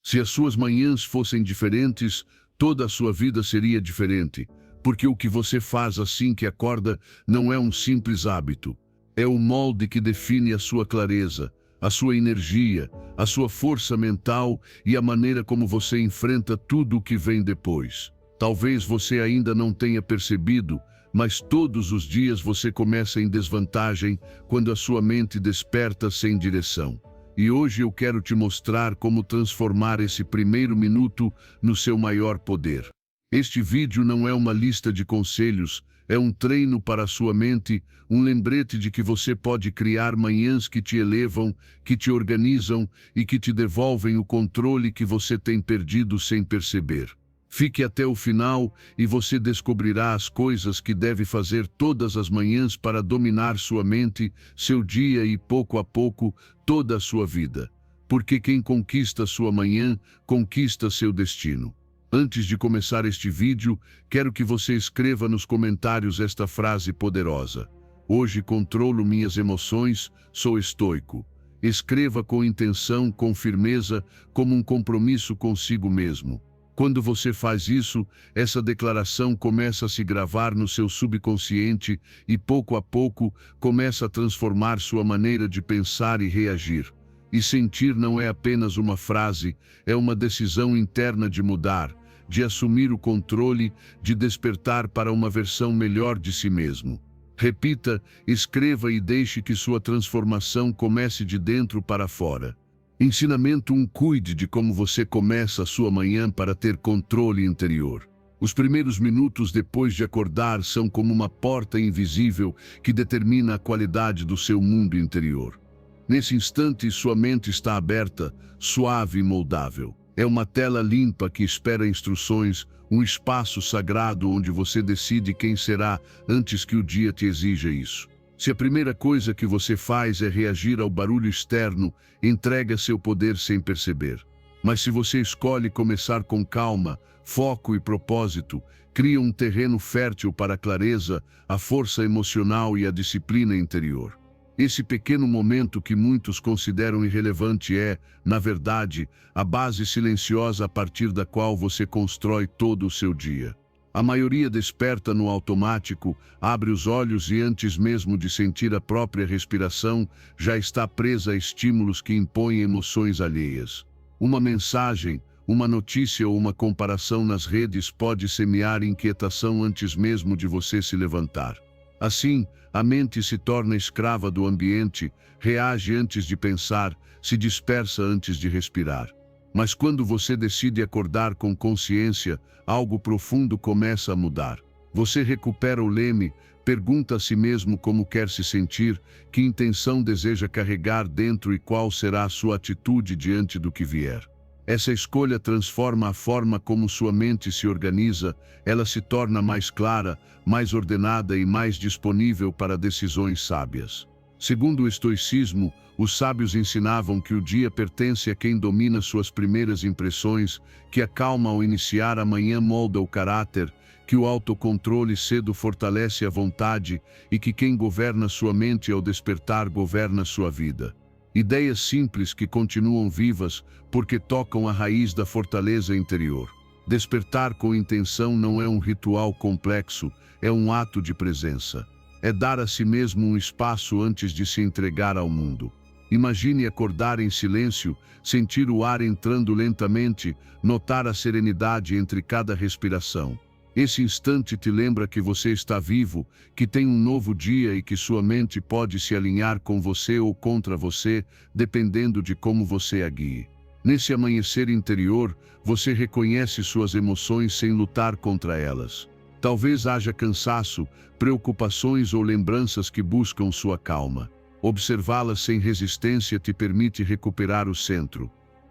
Se as suas manhãs fossem diferentes, toda a sua vida seria diferente, porque o que você faz assim que acorda não é um simples hábito. É o molde que define a sua clareza, a sua energia, a sua força mental e a maneira como você enfrenta tudo o que vem depois. Talvez você ainda não tenha percebido, mas todos os dias você começa em desvantagem quando a sua mente desperta sem direção. E hoje eu quero te mostrar como transformar esse primeiro minuto no seu maior poder. Este vídeo não é uma lista de conselhos, é um treino para a sua mente, um lembrete de que você pode criar manhãs que te elevam, que te organizam e que te devolvem o controle que você tem perdido sem perceber. Fique até o final e você descobrirá as coisas que deve fazer todas as manhãs para dominar sua mente, seu dia e, pouco a pouco, toda a sua vida. Porque quem conquista sua manhã, conquista seu destino. Antes de começar este vídeo, quero que você escreva nos comentários esta frase poderosa. Hoje controlo minhas emoções, sou estoico. Escreva com intenção, com firmeza, como um compromisso consigo mesmo. Quando você faz isso, essa declaração começa a se gravar no seu subconsciente e, pouco a pouco, começa a transformar sua maneira de pensar e reagir. E sentir não é apenas uma frase, é uma decisão interna de mudar, de assumir o controle, de despertar para uma versão melhor de si mesmo. Repita, escreva e deixe que sua transformação comece de dentro para fora. Ensinamento 1: cuide de como você começa a sua manhã para ter controle interior. Os primeiros minutos depois de acordar são como uma porta invisível que determina a qualidade do seu mundo interior. Nesse instante, sua mente está aberta, suave e moldável. É uma tela limpa que espera instruções, um espaço sagrado onde você decide quem será antes que o dia te exija isso. Se a primeira coisa que você faz é reagir ao barulho externo, entrega seu poder sem perceber. Mas se você escolhe começar com calma, foco e propósito, cria um terreno fértil para a clareza, a força emocional e a disciplina interior. Esse pequeno momento que muitos consideram irrelevante é, na verdade, a base silenciosa a partir da qual você constrói todo o seu dia. A maioria desperta no automático, abre os olhos e antes mesmo de sentir a própria respiração, já está presa a estímulos que impõem emoções alheias. Uma mensagem, uma notícia ou uma comparação nas redes pode semear inquietação antes mesmo de você se levantar. Assim, a mente se torna escrava do ambiente, reage antes de pensar, se dispersa antes de respirar. Mas quando você decide acordar com consciência, algo profundo começa a mudar. Você recupera o leme, pergunta a si mesmo como quer se sentir, que intenção deseja carregar dentro e qual será a sua atitude diante do que vier. Essa escolha transforma a forma como sua mente se organiza, ela se torna mais clara, mais ordenada e mais disponível para decisões sábias. Segundo o estoicismo, os sábios ensinavam que o dia pertence a quem domina suas primeiras impressões, que a calma ao iniciar a manhã molda o caráter, que o autocontrole cedo fortalece a vontade e que quem governa sua mente ao despertar governa sua vida. Ideias simples que continuam vivas porque tocam a raiz da fortaleza interior. Despertar com intenção não é um ritual complexo, é um ato de presença. É dar a si mesmo um espaço antes de se entregar ao mundo. Imagine acordar em silêncio, sentir o ar entrando lentamente, notar a serenidade entre cada respiração. Esse instante te lembra que você está vivo, que tem um novo dia e que sua mente pode se alinhar com você ou contra você, dependendo de como você a guie. Nesse amanhecer interior, você reconhece suas emoções sem lutar contra elas. Talvez haja cansaço, preocupações ou lembranças que buscam sua calma. Observá-las sem resistência te permite recuperar o centro.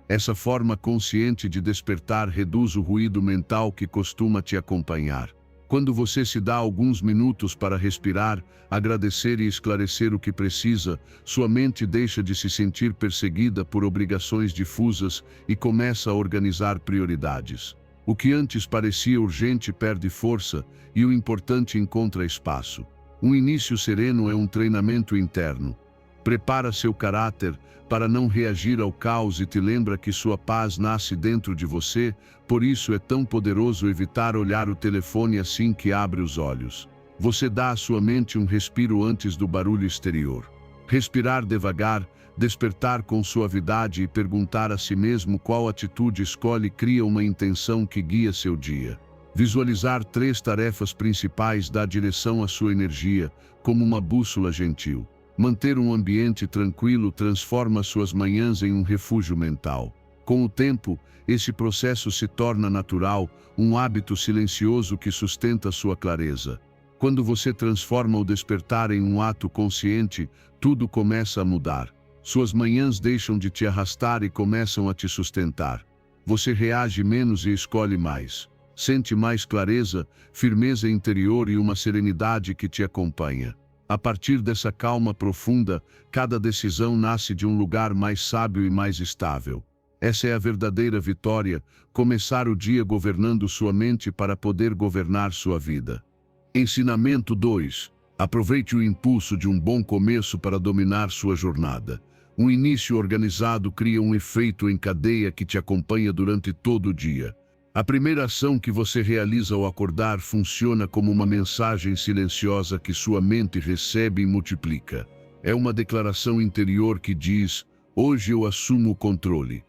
Essa forma consciente de despertar reduz o ruído mental que costuma te acompanhar. Quando você se dá alguns minutos para respirar, agradecer e esclarecer o que precisa, sua mente deixa de se sentir perseguida por obrigações difusas e começa a organizar prioridades. O que antes parecia urgente perde força e o importante encontra espaço. Um início sereno é um treinamento interno. Prepara seu caráter para não reagir ao caos e te lembra que sua paz nasce dentro de você, por isso é tão poderoso evitar olhar o telefone assim que abre os olhos. Você dá à sua mente um respiro antes do barulho exterior. Respirar devagar, despertar com suavidade e perguntar a si mesmo qual atitude escolhe cria uma intenção que guia seu dia. Visualizar 3 tarefas principais dá direção à sua energia, como uma bússola gentil. Manter um ambiente tranquilo transforma suas manhãs em um refúgio mental. Com o tempo, esse processo se torna natural, um hábito silencioso que sustenta sua clareza. Quando você transforma o despertar em um ato consciente, tudo começa a mudar. Suas manhãs deixam de te arrastar e começam a te sustentar. Você reage menos e escolhe mais. Sente mais clareza, firmeza interior e uma serenidade que te acompanha. A partir dessa calma profunda, cada decisão nasce de um lugar mais sábio e mais estável. Essa é a verdadeira vitória, começar o dia governando sua mente para poder governar sua vida. Ensinamento 2. Aproveite o impulso de um bom começo para dominar sua jornada. Um início organizado cria um efeito em cadeia que te acompanha durante todo o dia. A primeira ação que você realiza ao acordar funciona como uma mensagem silenciosa que sua mente recebe e multiplica. É uma declaração interior que diz: hoje eu assumo o controle.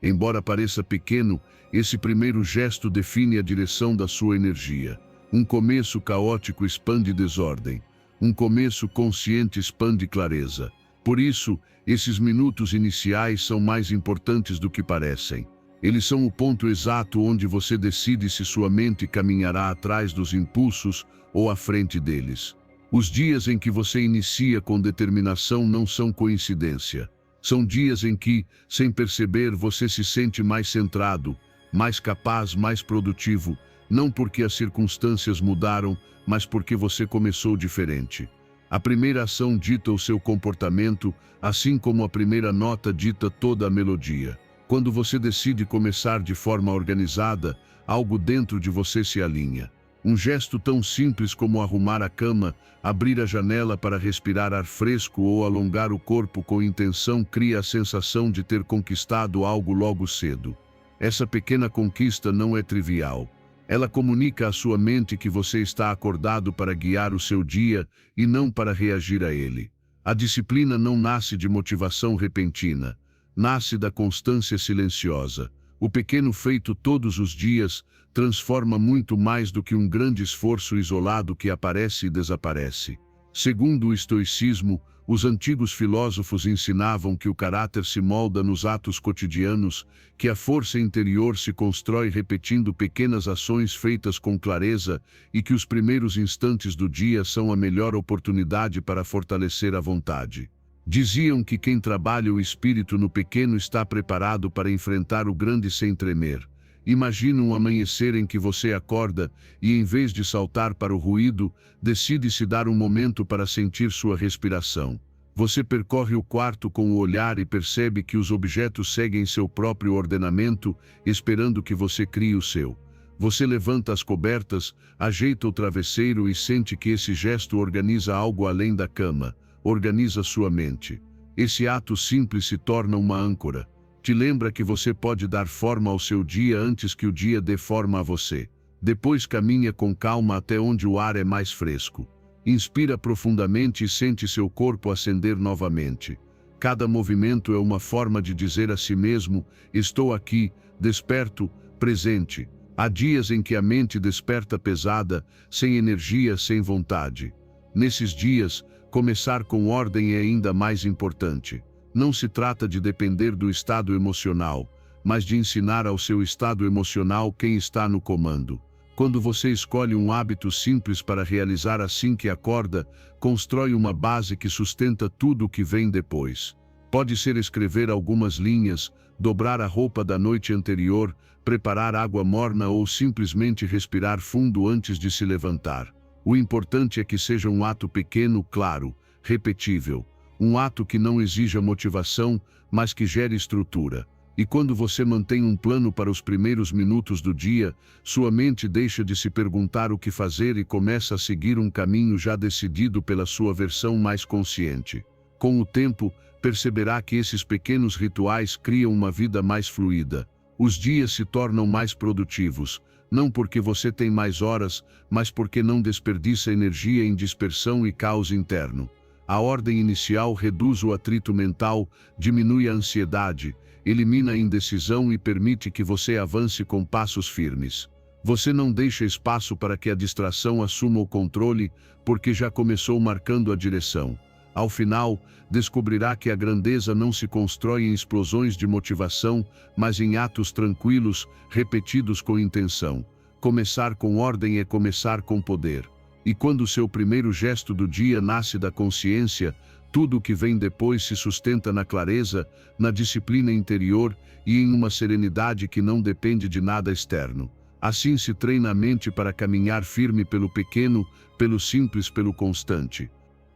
Embora pareça pequeno, esse primeiro gesto define a direção da sua energia. Um começo caótico expande desordem. Um começo consciente expande clareza. Por isso, esses minutos iniciais são mais importantes do que parecem. Eles são o ponto exato onde você decide se sua mente caminhará atrás dos impulsos ou à frente deles. Os dias em que você inicia com determinação não são coincidência. São dias em que, sem perceber, você se sente mais centrado, mais capaz, mais produtivo, não porque as circunstâncias mudaram, mas porque você começou diferente. A primeira ação dita o seu comportamento, assim como a primeira nota dita toda a melodia. Quando você decide começar de forma organizada, algo dentro de você se alinha. Um gesto tão simples como arrumar a cama, abrir a janela para respirar ar fresco ou alongar o corpo com intenção cria a sensação de ter conquistado algo logo cedo. Essa pequena conquista não é trivial. Ela comunica à sua mente que você está acordado para guiar o seu dia e não para reagir a ele. A disciplina não nasce de motivação repentina. Nasce da constância silenciosa. O pequeno feito todos os dias transforma muito mais do que um grande esforço isolado que aparece e desaparece. Segundo o estoicismo, os antigos filósofos ensinavam que o caráter se molda nos atos cotidianos, que a força interior se constrói repetindo pequenas ações feitas com clareza e que os primeiros instantes do dia são a melhor oportunidade para fortalecer a vontade. Diziam que quem trabalha o espírito no pequeno está preparado para enfrentar o grande sem tremer. Imagina um amanhecer em que você acorda e, em vez de saltar para o ruído, decide se dar um momento para sentir sua respiração. Você percorre o quarto com o olhar e percebe que os objetos seguem seu próprio ordenamento, esperando que você crie o seu. Você levanta as cobertas, ajeita o travesseiro e sente que esse gesto organiza algo além da cama. Organiza sua mente. Esse ato simples se torna uma âncora. Te lembra que você pode dar forma ao seu dia antes que o dia dê forma a você. Depois caminha com calma até onde o ar é mais fresco. Inspira profundamente e sente seu corpo acender novamente. Cada movimento é uma forma de dizer a si mesmo: estou aqui, desperto, presente. Há dias em que a mente desperta pesada, sem energia, sem vontade. Nesses dias, começar com ordem é ainda mais importante. Não se trata de depender do estado emocional, mas de ensinar ao seu estado emocional quem está no comando. Quando você escolhe um hábito simples para realizar assim que acorda, constrói uma base que sustenta tudo o que vem depois. Pode ser escrever algumas linhas, dobrar a roupa da noite anterior, preparar água morna ou simplesmente respirar fundo antes de se levantar. O importante é que seja um ato pequeno, claro, repetível. Um ato que não exija motivação, mas que gere estrutura. E quando você mantém um plano para os primeiros minutos do dia, sua mente deixa de se perguntar o que fazer e começa a seguir um caminho já decidido pela sua versão mais consciente. Com o tempo, perceberá que esses pequenos rituais criam uma vida mais fluida. Os dias se tornam mais produtivos, não porque você tem mais horas, mas porque não desperdiça energia em dispersão e caos interno. A ordem inicial reduz o atrito mental, diminui a ansiedade, elimina a indecisão e permite que você avance com passos firmes. Você não deixa espaço para que a distração assuma o controle, porque já começou marcando a direção. Ao final, descobrirá que a grandeza não se constrói em explosões de motivação, mas em atos tranquilos, repetidos com intenção. Começar com ordem é começar com poder. E quando seu primeiro gesto do dia nasce da consciência, tudo o que vem depois se sustenta na clareza, na disciplina interior e em uma serenidade que não depende de nada externo. Assim se treina a mente para caminhar firme pelo pequeno, pelo simples, pelo constante.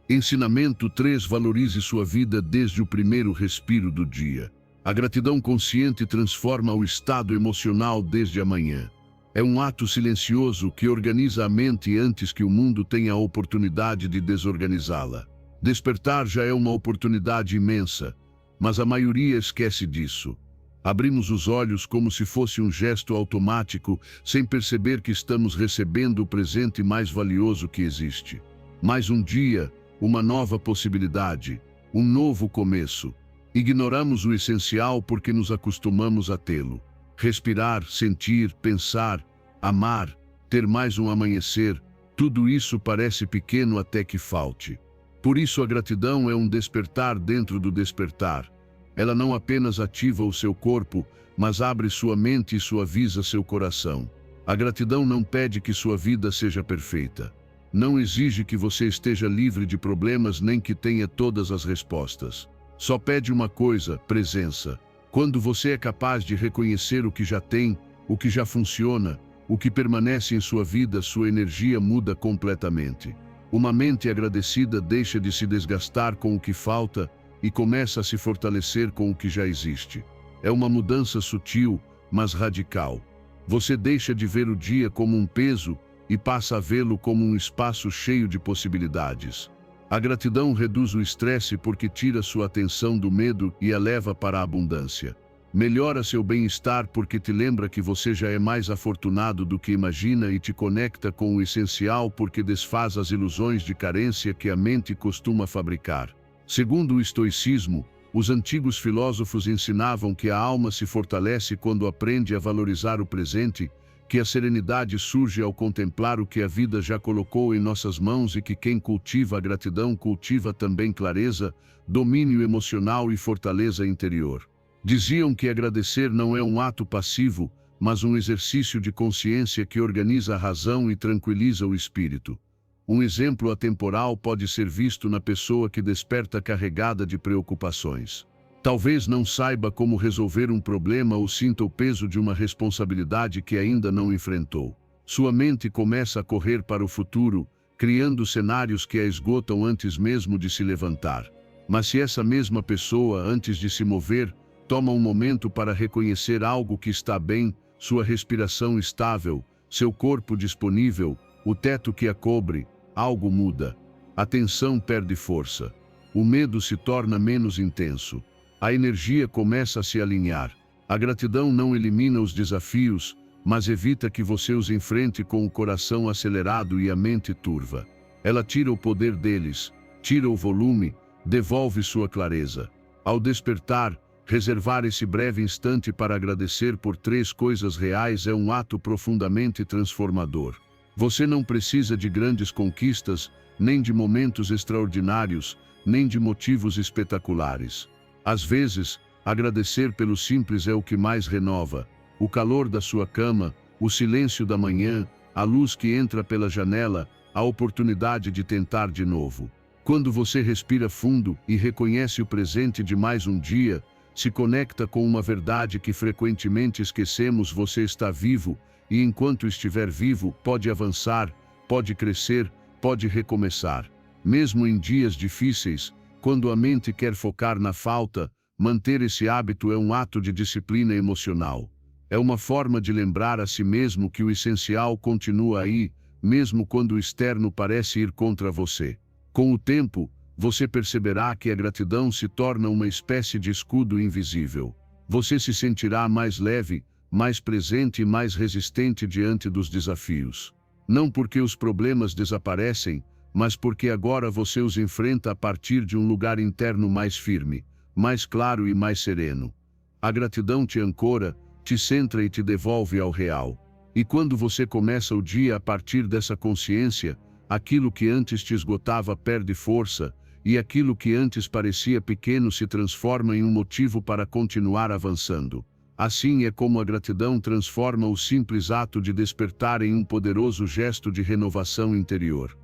Ensinamento 3. Valorize sua vida desde o primeiro respiro do dia. A gratidão consciente transforma o estado emocional desde a manhã. É um ato silencioso que organiza a mente antes que o mundo tenha a oportunidade de desorganizá-la. Despertar já é uma oportunidade imensa, mas a maioria esquece disso. Abrimos os olhos como se fosse um gesto automático, sem perceber que estamos recebendo o presente mais valioso que existe. Mais um dia, uma nova possibilidade, um novo começo. Ignoramos o essencial porque nos acostumamos a tê-lo. Respirar, sentir, pensar, amar, ter mais um amanhecer, tudo isso parece pequeno até que falte. Por isso a gratidão é um despertar dentro do despertar. Ela não apenas ativa o seu corpo, mas abre sua mente e suaviza seu coração. A gratidão não pede que sua vida seja perfeita. Não exige que você esteja livre de problemas nem que tenha todas as respostas. Só pede uma coisa: presença. Quando você é capaz de reconhecer o que já tem, o que já funciona, o que permanece em sua vida, sua energia muda completamente. Uma mente agradecida deixa de se desgastar com o que falta e começa a se fortalecer com o que já existe. É uma mudança sutil, mas radical. Você deixa de ver o dia como um peso e passa a vê-lo como um espaço cheio de possibilidades. A gratidão reduz o estresse porque tira sua atenção do medo e a leva para a abundância. Melhora seu bem-estar porque te lembra que você já é mais afortunado do que imagina e te conecta com o essencial porque desfaz as ilusões de carência que a mente costuma fabricar. Segundo o estoicismo, os antigos filósofos ensinavam que a alma se fortalece quando aprende a valorizar o presente, que a serenidade surge ao contemplar o que a vida já colocou em nossas mãos e que quem cultiva a gratidão cultiva também clareza, domínio emocional e fortaleza interior. Diziam que agradecer não é um ato passivo, mas um exercício de consciência que organiza a razão e tranquiliza o espírito. Um exemplo atemporal pode ser visto na pessoa que desperta carregada de preocupações. Talvez não saiba como resolver um problema ou sinta o peso de uma responsabilidade que ainda não enfrentou. Sua mente começa a correr para o futuro, criando cenários que a esgotam antes mesmo de se levantar. Mas se essa mesma pessoa, antes de se mover, toma um momento para reconhecer algo que está bem, sua respiração estável, seu corpo disponível, o teto que a cobre, algo muda. A tensão perde força. O medo se torna menos intenso. A energia começa a se alinhar. A gratidão não elimina os desafios, mas evita que você os enfrente com o coração acelerado e a mente turva. Ela tira o poder deles, tira o volume, devolve sua clareza. Ao despertar, reservar esse breve instante para agradecer por 3 coisas reais é um ato profundamente transformador. Você não precisa de grandes conquistas, nem de momentos extraordinários, nem de motivos espetaculares. Às vezes, agradecer pelo simples é o que mais renova. O calor da sua cama, o silêncio da manhã, a luz que entra pela janela, a oportunidade de tentar de novo. Quando você respira fundo e reconhece o presente de mais um dia, se conecta com uma verdade que frequentemente esquecemos: você está vivo, e enquanto estiver vivo, pode avançar, pode crescer, pode recomeçar. Mesmo em dias difíceis, quando a mente quer focar na falta, manter esse hábito é um ato de disciplina emocional. É uma forma de lembrar a si mesmo que o essencial continua aí, mesmo quando o externo parece ir contra você. Com o tempo, você perceberá que a gratidão se torna uma espécie de escudo invisível. Você se sentirá mais leve, mais presente e mais resistente diante dos desafios. Não porque os problemas desaparecem, mas porque agora você os enfrenta a partir de um lugar interno mais firme, mais claro e mais sereno. A gratidão te ancora, te centra e te devolve ao real. E quando você começa o dia a partir dessa consciência, aquilo que antes te esgotava perde força, e aquilo que antes parecia pequeno se transforma em um motivo para continuar avançando. Assim é como a gratidão transforma o simples ato de despertar em um poderoso gesto de renovação interior.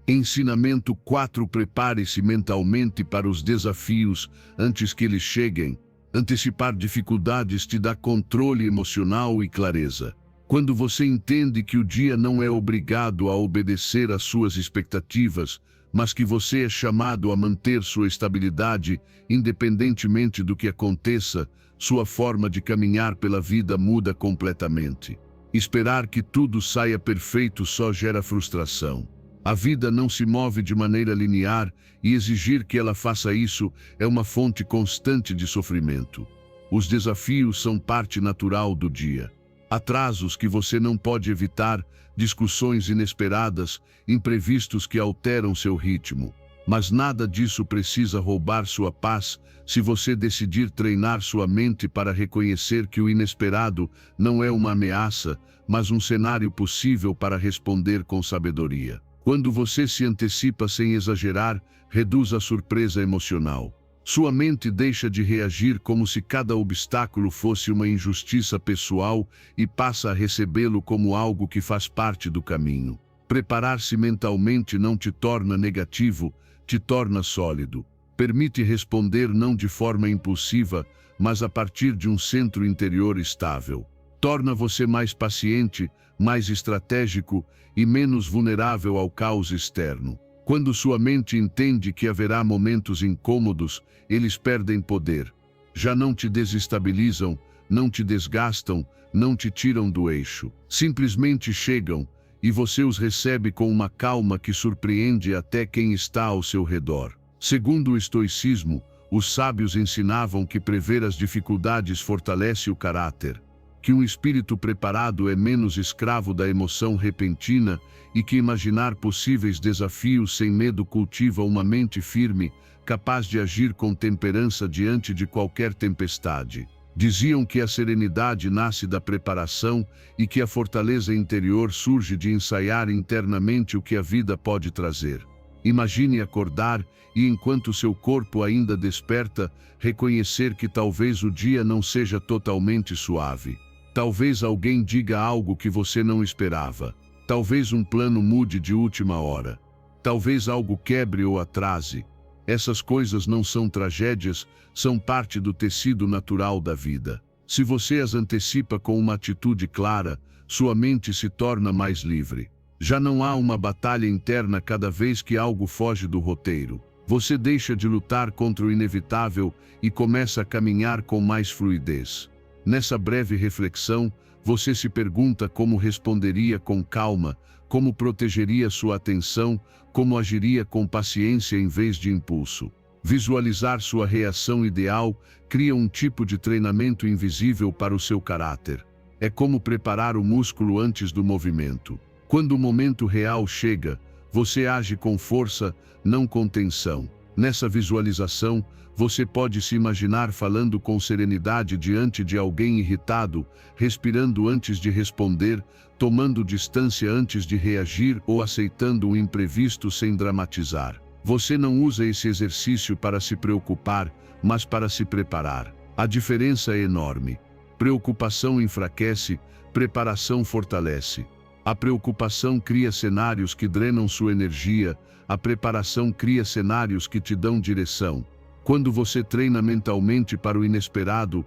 Ensinamento 4: prepare-se mentalmente para os desafios antes que eles cheguem. Antecipar dificuldades te dá controle emocional e clareza. Quando você entende que o dia não é obrigado a obedecer às suas expectativas, mas que você é chamado a manter sua estabilidade, independentemente do que aconteça, sua forma de caminhar pela vida muda completamente. Esperar que tudo saia perfeito só gera frustração. A vida não se move de maneira linear e exigir que ela faça isso é uma fonte constante de sofrimento. Os desafios são parte natural do dia. Atrasos que você não pode evitar, discussões inesperadas, imprevistos que alteram seu ritmo. Mas nada disso precisa roubar sua paz se você decidir treinar sua mente para reconhecer que o inesperado não é uma ameaça, mas um cenário possível para responder com sabedoria. Quando você se antecipa sem exagerar, reduz a surpresa emocional. Sua mente deixa de reagir como se cada obstáculo fosse uma injustiça pessoal e passa a recebê-lo como algo que faz parte do caminho. Preparar-se mentalmente não te torna negativo, te torna sólido. Permite responder não de forma impulsiva, mas a partir de um centro interior estável. Torna você mais paciente, mais estratégico e menos vulnerável ao caos externo. Quando sua mente entende que haverá momentos incômodos, eles perdem poder. Já não te desestabilizam, não te desgastam, não te tiram do eixo. Simplesmente chegam, e você os recebe com uma calma que surpreende até quem está ao seu redor. Segundo o estoicismo, os sábios ensinavam que prever as dificuldades fortalece o caráter, que um espírito preparado é menos escravo da emoção repentina e que imaginar possíveis desafios sem medo cultiva uma mente firme, capaz de agir com temperança diante de qualquer tempestade. Diziam que a serenidade nasce da preparação e que a fortaleza interior surge de ensaiar internamente o que a vida pode trazer. Imagine acordar e, enquanto seu corpo ainda desperta, reconhecer que talvez o dia não seja totalmente suave. Talvez alguém diga algo que você não esperava. Talvez um plano mude de última hora. Talvez algo quebre ou atrase. Essas coisas não são tragédias, são parte do tecido natural da vida. Se você as antecipa com uma atitude clara, sua mente se torna mais livre. Já não há uma batalha interna cada vez que algo foge do roteiro. Você deixa de lutar contra o inevitável e começa a caminhar com mais fluidez. Nessa breve reflexão, você se pergunta como responderia com calma, como protegeria sua atenção, como agiria com paciência em vez de impulso. Visualizar sua reação ideal cria um tipo de treinamento invisível para o seu caráter. É como preparar o músculo antes do movimento. Quando o momento real chega, você age com força, não com tensão. Nessa visualização, você pode se imaginar falando com serenidade diante de alguém irritado, respirando antes de responder, tomando distância antes de reagir ou aceitando um imprevisto sem dramatizar. Você não usa esse exercício para se preocupar, mas para se preparar. A diferença é enorme. Preocupação enfraquece, preparação fortalece. A preocupação cria cenários que drenam sua energia, a preparação cria cenários que te dão direção. Quando você treina mentalmente para o inesperado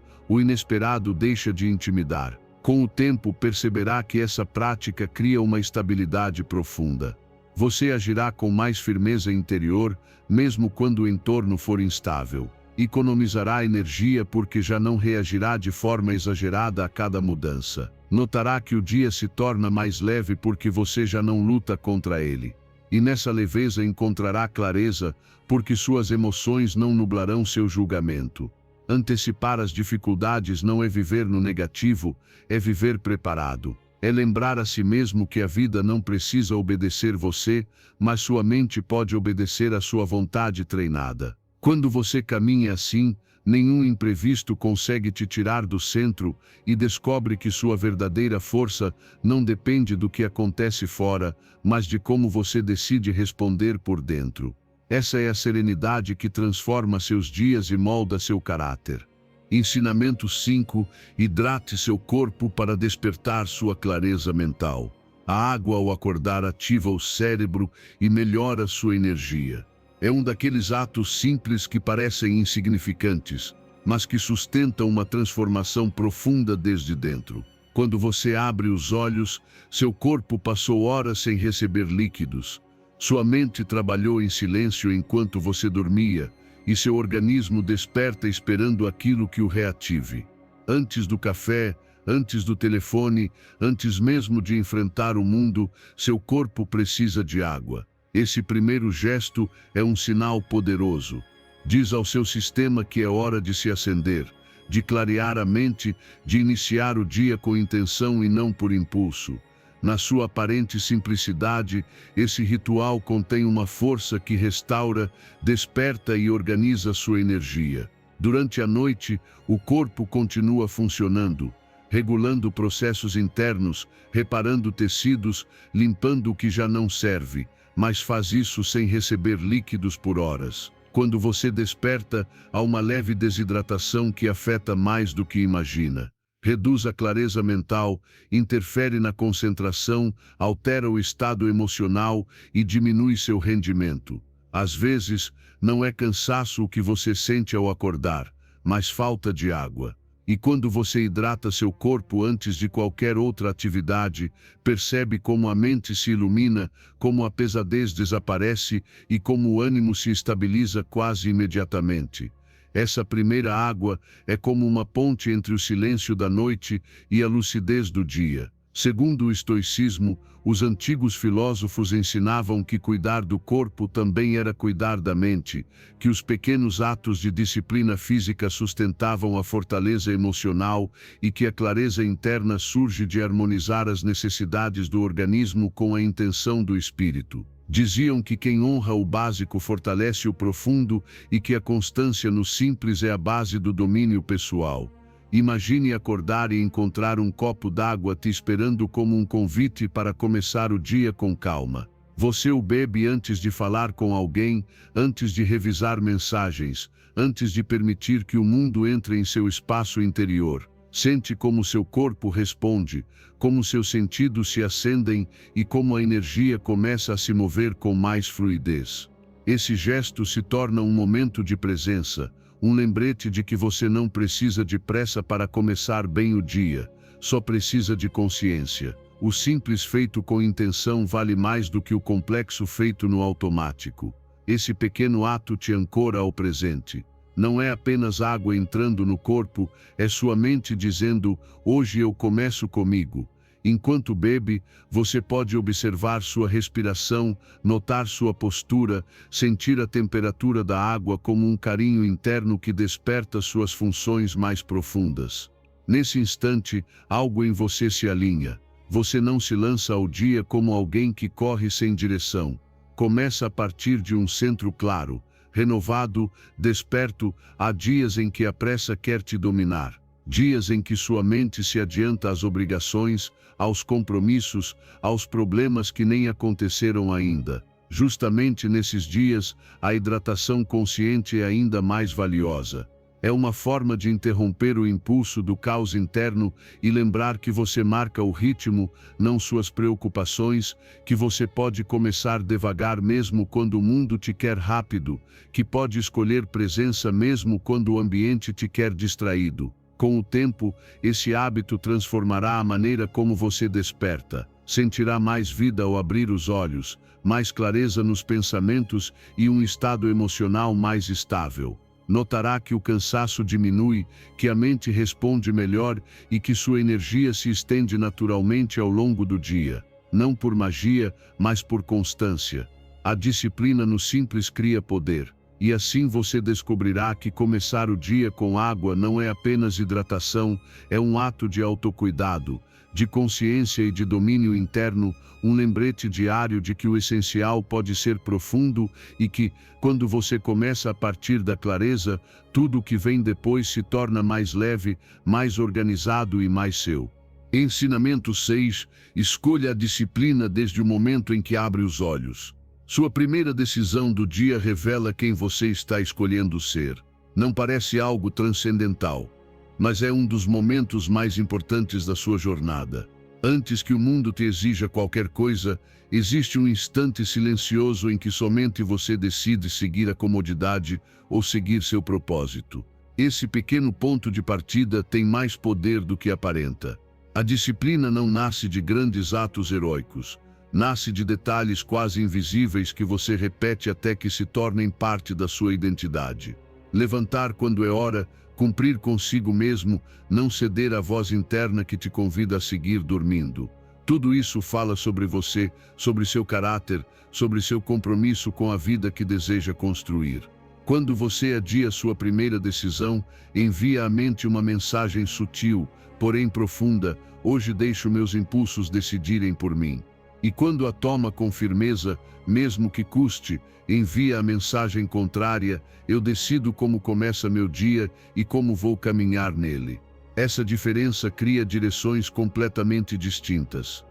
deixa de intimidar. Com o tempo perceberá que essa prática cria uma estabilidade profunda. Você agirá com mais firmeza interior, mesmo quando o entorno for instável. Economizará energia porque já não reagirá de forma exagerada a cada mudança. Notará que o dia se torna mais leve porque você já não luta contra ele. e nessa leveza encontrará clareza, porque suas emoções não nublarão seu julgamento. Antecipar as dificuldades não é viver no negativo, é viver preparado. É lembrar a si mesmo que a vida não precisa obedecer você, mas sua mente pode obedecer à sua vontade treinada. Quando você caminha assim, nenhum imprevisto consegue te tirar do centro e descobre que sua verdadeira força não depende do que acontece fora, mas de como você decide responder por dentro. Essa é a serenidade que transforma seus dias e molda seu caráter. Ensinamento 5. Hidrate seu corpo para despertar sua clareza mental. A água, ao acordar, ativa o cérebro e melhora sua energia. É um daqueles atos simples que parecem insignificantes, mas que sustentam uma transformação profunda desde dentro. Quando você abre os olhos, seu corpo passou horas sem receber líquidos. Sua mente trabalhou em silêncio enquanto você dormia, e seu organismo desperta esperando aquilo que o reative. Antes do café, antes do telefone, antes mesmo de enfrentar o mundo, seu corpo precisa de água. Esse primeiro gesto é um sinal poderoso. Diz ao seu sistema que é hora de se acender, de clarear a mente, de iniciar o dia com intenção e não por impulso. Na sua aparente simplicidade, esse ritual contém uma força que restaura, desperta e organiza sua energia. Durante a noite, o corpo continua funcionando, regulando processos internos, reparando tecidos, limpando o que já não serve, mas faz isso sem receber líquidos por horas. Quando você desperta, há uma leve desidratação que afeta mais do que imagina. Reduz a clareza mental, interfere na concentração, altera o estado emocional e diminui seu rendimento. Às vezes, não é cansaço o que você sente ao acordar, mas falta de água. E quando você hidrata seu corpo antes de qualquer outra atividade, percebe como a mente se ilumina, como a pesadez desaparece e como o ânimo se estabiliza quase imediatamente. Essa primeira água é como uma ponte entre o silêncio da noite e a lucidez do dia. Segundo o estoicismo, os antigos filósofos ensinavam que cuidar do corpo também era cuidar da mente, que os pequenos atos de disciplina física sustentavam a fortaleza emocional e que a clareza interna surge de harmonizar as necessidades do organismo com a intenção do espírito. Diziam que quem honra o básico fortalece o profundo e que a constância no simples é a base do domínio pessoal. Imagine acordar e encontrar um copo d'água te esperando como um convite para começar o dia com calma. Você o bebe antes de falar com alguém, antes de revisar mensagens, antes de permitir que o mundo entre em seu espaço interior. Sente como seu corpo responde, como seus sentidos se acendem e como a energia começa a se mover com mais fluidez. Esse gesto se torna um momento de presença, um lembrete de que você não precisa de pressa para começar bem o dia, só precisa de consciência. O simples feito com intenção vale mais do que o complexo feito no automático. Esse pequeno ato te ancora ao presente. Não é apenas água entrando no corpo, é sua mente dizendo, hoje eu começo comigo. Enquanto bebe, você pode observar sua respiração, notar sua postura, sentir a temperatura da água como um carinho interno que desperta suas funções mais profundas. Nesse instante, algo em você se alinha. Você não se lança ao dia como alguém que corre sem direção. Começa a partir de um centro claro. Renovado, desperto, há dias em que a pressa quer te dominar. Dias em que sua mente se adianta às obrigações, aos compromissos, aos problemas que nem aconteceram ainda. Justamente nesses dias, a hidratação consciente é ainda mais valiosa. É uma forma de interromper o impulso do caos interno e lembrar que você marca o ritmo, não suas preocupações, que você pode começar devagar mesmo quando o mundo te quer rápido, que pode escolher presença mesmo quando o ambiente te quer distraído. Com o tempo, esse hábito transformará a maneira como você desperta. Sentirá mais vida ao abrir os olhos, mais clareza nos pensamentos e um estado emocional mais estável. Notará que o cansaço diminui, que a mente responde melhor e que sua energia se estende naturalmente ao longo do dia. Não por magia, mas por constância. A disciplina no simples cria poder. E assim você descobrirá que começar o dia com água não é apenas hidratação, é um ato de autocuidado, de consciência e de domínio interno, um lembrete diário de que o essencial pode ser profundo e que, quando você começa a partir da clareza, tudo o que vem depois se torna mais leve, mais organizado e mais seu. Ensinamento 6. Escolha a disciplina desde o momento em que abre os olhos. Sua primeira decisão do dia revela quem você está escolhendo ser. Não parece algo transcendental, mas é um dos momentos mais importantes da sua jornada. Antes que o mundo te exija qualquer coisa, existe um instante silencioso em que somente você decide seguir a comodidade ou seguir seu propósito. Esse pequeno ponto de partida tem mais poder do que aparenta. A disciplina não nasce de grandes atos heróicos. Nasce de detalhes quase invisíveis que você repete até que se tornem parte da sua identidade. Levantar quando é hora, cumprir consigo mesmo, não ceder à voz interna que te convida a seguir dormindo. Tudo isso fala sobre você, sobre seu caráter, sobre seu compromisso com a vida que deseja construir. Quando você adia sua primeira decisão, envia à mente uma mensagem sutil, porém profunda: hoje deixo meus impulsos decidirem por mim. E quando a toma com firmeza, mesmo que custe, envia a mensagem contrária: eu decido como começa meu dia e como vou caminhar nele. Essa diferença cria direções completamente distintas.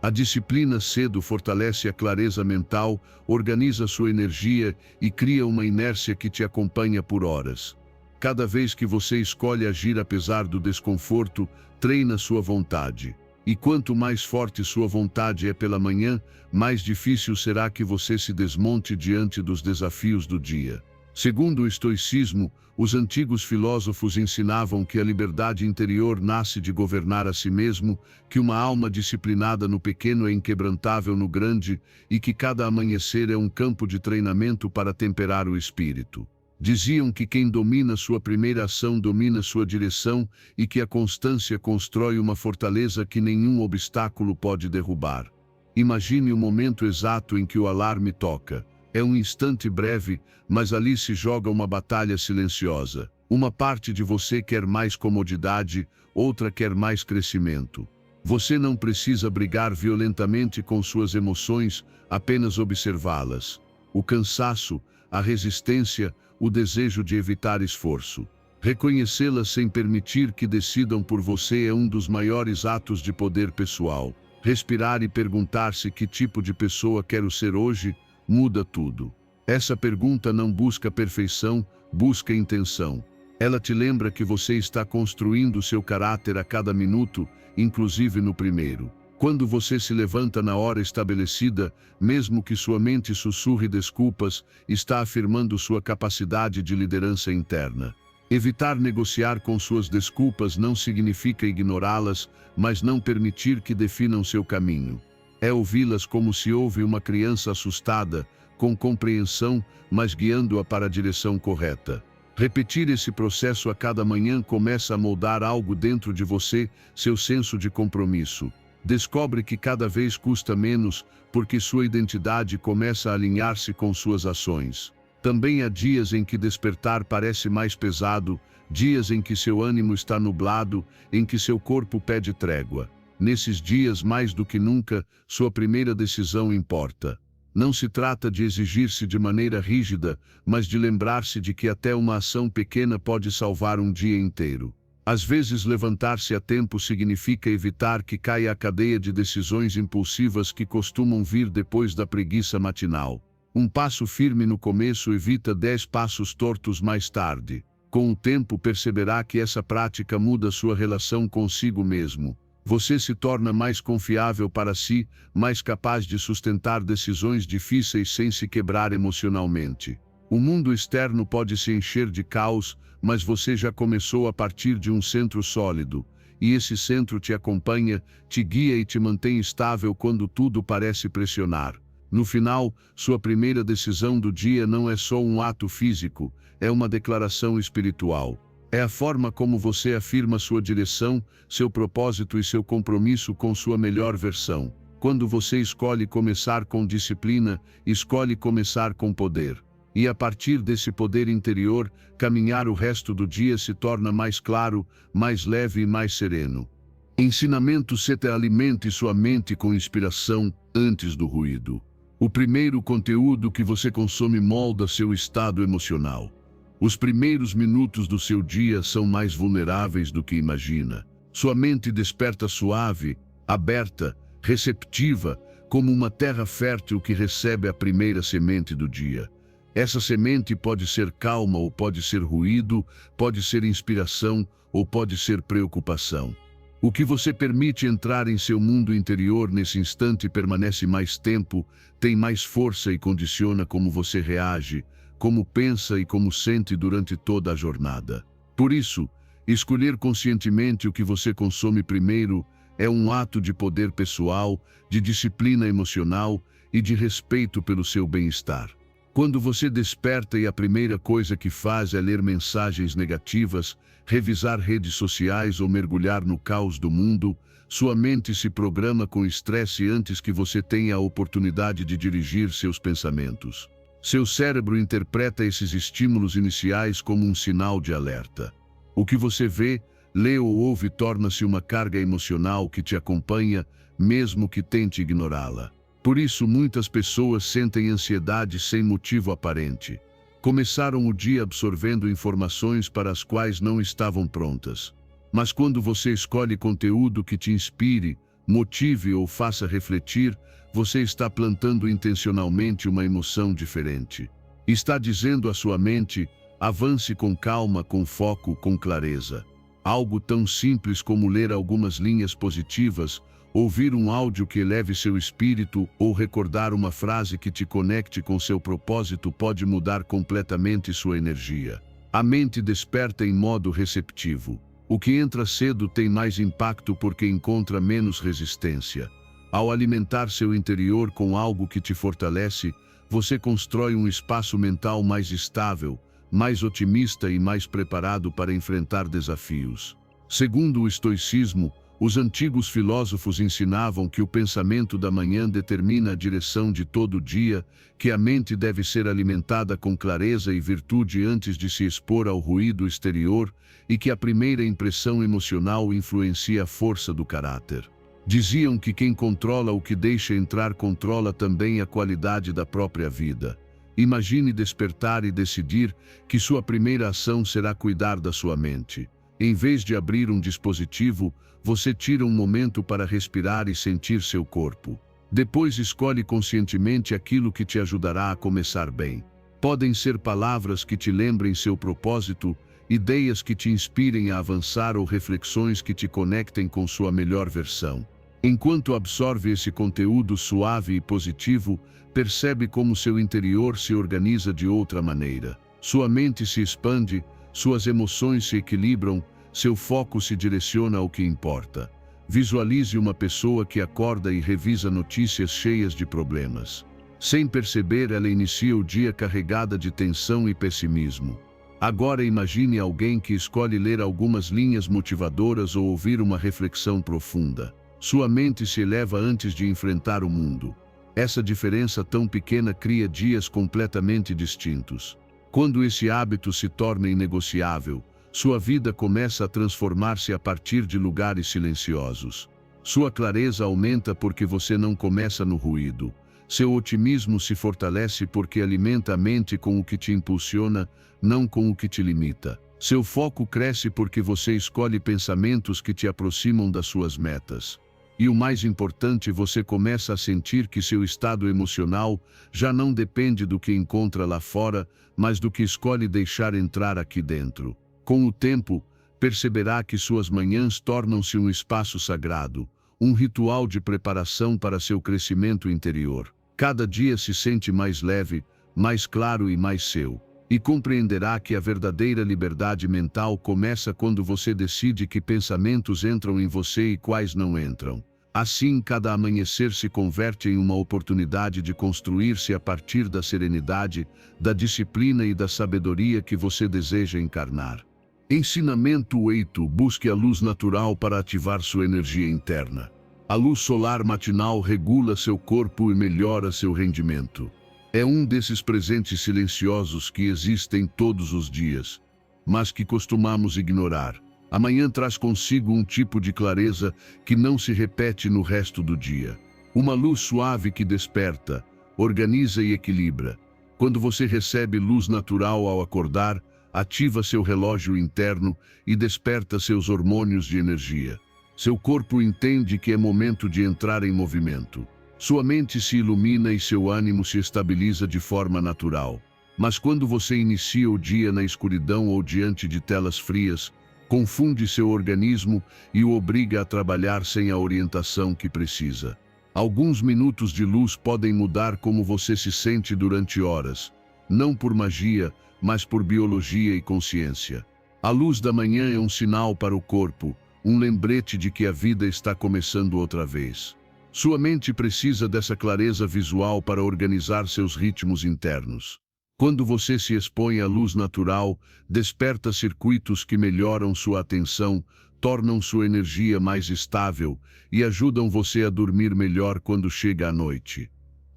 A disciplina cedo fortalece a clareza mental, organiza sua energia e cria uma inércia que te acompanha por horas. Cada vez que você escolhe agir apesar do desconforto, treina sua vontade. E quanto mais forte sua vontade é pela manhã, mais difícil será que você se desmonte diante dos desafios do dia. Segundo o estoicismo, os antigos filósofos ensinavam que a liberdade interior nasce de governar a si mesmo, que uma alma disciplinada no pequeno é inquebrantável no grande e que cada amanhecer é um campo de treinamento para temperar o espírito. Diziam que quem domina sua primeira ação domina sua direção e que a constância constrói uma fortaleza que nenhum obstáculo pode derrubar. Imagine o momento exato em que o alarme toca. É um instante breve, mas ali se joga uma batalha silenciosa. Uma parte de você quer mais comodidade, outra quer mais crescimento. Você não precisa brigar violentamente com suas emoções, apenas observá-las. O cansaço, a resistência, o desejo de evitar esforço. Reconhecê-las sem permitir que decidam por você é um dos maiores atos de poder pessoal. Respirar e perguntar-se que tipo de pessoa quero ser hoje muda tudo. Essa pergunta não busca perfeição, busca intenção. Ela te lembra que você está construindo seu caráter a cada minuto, inclusive no primeiro. Quando você se levanta na hora estabelecida, mesmo que sua mente sussurre desculpas, está afirmando sua capacidade de liderança interna. Evitar negociar com suas desculpas não significa ignorá-las, mas não permitir que definam seu caminho. É ouvi-las como se ouve uma criança assustada, com compreensão, mas guiando-a para a direção correta. Repetir esse processo a cada manhã começa a moldar algo dentro de você, seu senso de compromisso. Descobre que cada vez custa menos, porque sua identidade começa a alinhar-se com suas ações. Também há dias em que despertar parece mais pesado, dias em que seu ânimo está nublado, em que seu corpo pede trégua. Nesses dias, mais do que nunca, sua primeira decisão importa. Não se trata de exigir-se de maneira rígida, mas de lembrar-se de que até uma ação pequena pode salvar um dia inteiro. Às vezes, levantar-se a tempo significa evitar que caia a cadeia de decisões impulsivas que costumam vir depois da preguiça matinal. Um passo firme no começo evita 10 passos tortos mais tarde. Com o tempo, perceberá que essa prática muda sua relação consigo mesmo. Você se torna mais confiável para si, mais capaz de sustentar decisões difíceis sem se quebrar emocionalmente. O mundo externo pode se encher de caos, mas você já começou a partir de um centro sólido, e esse centro te acompanha, te guia e te mantém estável quando tudo parece pressionar. No final, sua primeira decisão do dia não é só um ato físico, é uma declaração espiritual. É a forma como você afirma sua direção, seu propósito e seu compromisso com sua melhor versão. Quando você escolhe começar com disciplina, escolhe começar com poder. E a partir desse poder interior, caminhar o resto do dia se torna mais claro, mais leve e mais sereno. Ensinamento CT: alimente sua mente com inspiração antes do ruído. O primeiro conteúdo que você consome molda seu estado emocional. Os primeiros minutos do seu dia são mais vulneráveis do que imagina. Sua mente desperta suave, aberta, receptiva, como uma terra fértil que recebe a primeira semente do dia. Essa semente pode ser calma ou pode ser ruído, pode ser inspiração ou pode ser preocupação. O que você permite entrar em seu mundo interior nesse instante permanece mais tempo, tem mais força e condiciona como você reage, como pensa e como sente durante toda a jornada. Por isso, escolher conscientemente o que você consome primeiro é um ato de poder pessoal, de disciplina emocional e de respeito pelo seu bem-estar. Quando você desperta e a primeira coisa que faz é ler mensagens negativas, revisar redes sociais ou mergulhar no caos do mundo, sua mente se programa com estresse antes que você tenha a oportunidade de dirigir seus pensamentos. Seu cérebro interpreta esses estímulos iniciais como um sinal de alerta. O que você vê, lê ou ouve torna-se uma carga emocional que te acompanha, mesmo que tente ignorá-la. Por isso, muitas pessoas sentem ansiedade sem motivo aparente. Começaram o dia absorvendo informações para as quais não estavam prontas. Mas quando você escolhe conteúdo que te inspire, motive ou faça refletir, você está plantando intencionalmente uma emoção diferente. Está dizendo à sua mente: avance com calma, com foco, com clareza. Algo tão simples como ler algumas linhas positivas, ouvir um áudio que eleve seu espírito ou recordar uma frase que te conecte com seu propósito pode mudar completamente sua energia. A mente desperta em modo receptivo. O que entra cedo tem mais impacto porque encontra menos resistência. Ao alimentar seu interior com algo que te fortalece, você constrói um espaço mental mais estável, mais otimista e mais preparado para enfrentar desafios. Segundo o estoicismo, os antigos filósofos ensinavam que o pensamento da manhã determina a direção de todo o dia, que a mente deve ser alimentada com clareza e virtude antes de se expor ao ruído exterior e que a primeira impressão emocional influencia a força do caráter. Diziam que quem controla o que deixa entrar controla também a qualidade da própria vida. Imagine despertar e decidir que sua primeira ação será cuidar da sua mente. Em vez de abrir um dispositivo, você tira um momento para respirar e sentir seu corpo. Depois escolhe conscientemente aquilo que te ajudará a começar bem. Podem ser palavras que te lembrem seu propósito, ideias que te inspirem a avançar ou reflexões que te conectem com sua melhor versão. Enquanto absorve esse conteúdo suave e positivo, percebe como seu interior se organiza de outra maneira. Sua mente se expande, suas emoções se equilibram, seu foco se direciona ao que importa. Visualize uma pessoa que acorda e revisa notícias cheias de problemas. Sem perceber, ela inicia o dia carregada de tensão e pessimismo. Agora imagine alguém que escolhe ler algumas linhas motivadoras ou ouvir uma reflexão profunda. Sua mente se eleva antes de enfrentar o mundo. Essa diferença tão pequena cria dias completamente distintos. Quando esse hábito se torna inegociável, sua vida começa a transformar-se a partir de lugares silenciosos. Sua clareza aumenta porque você não começa no ruído. Seu otimismo se fortalece porque alimenta a mente com o que te impulsiona, não com o que te limita. Seu foco cresce porque você escolhe pensamentos que te aproximam das suas metas. E o mais importante, você começa a sentir que seu estado emocional já não depende do que encontra lá fora, mas do que escolhe deixar entrar aqui dentro. Com o tempo, perceberá que suas manhãs tornam-se um espaço sagrado, um ritual de preparação para seu crescimento interior. Cada dia se sente mais leve, mais claro e mais seu. E compreenderá que a verdadeira liberdade mental começa quando você decide que pensamentos entram em você e quais não entram. Assim, cada amanhecer se converte em uma oportunidade de construir-se a partir da serenidade, da disciplina e da sabedoria que você deseja encarnar. Ensinamento 8: busque a luz natural para ativar sua energia interna. A luz solar matinal regula seu corpo e melhora seu rendimento. É um desses presentes silenciosos que existem todos os dias, mas que costumamos ignorar. A manhã traz consigo um tipo de clareza que não se repete no resto do dia. Uma luz suave que desperta, organiza e equilibra. Quando você recebe luz natural ao acordar, ativa seu relógio interno e desperta seus hormônios de energia. Seu corpo entende que é momento de entrar em movimento. Sua mente se ilumina e seu ânimo se estabiliza de forma natural. Mas quando você inicia o dia na escuridão ou diante de telas frias, confunde seu organismo e o obriga a trabalhar sem a orientação que precisa. Alguns minutos de luz podem mudar como você se sente durante horas, não por magia, mas por biologia e consciência. A luz da manhã é um sinal para o corpo, um lembrete de que a vida está começando outra vez. Sua mente precisa dessa clareza visual para organizar seus ritmos internos. Quando você se expõe à luz natural, desperta circuitos que melhoram sua atenção, tornam sua energia mais estável e ajudam você a dormir melhor quando chega a noite.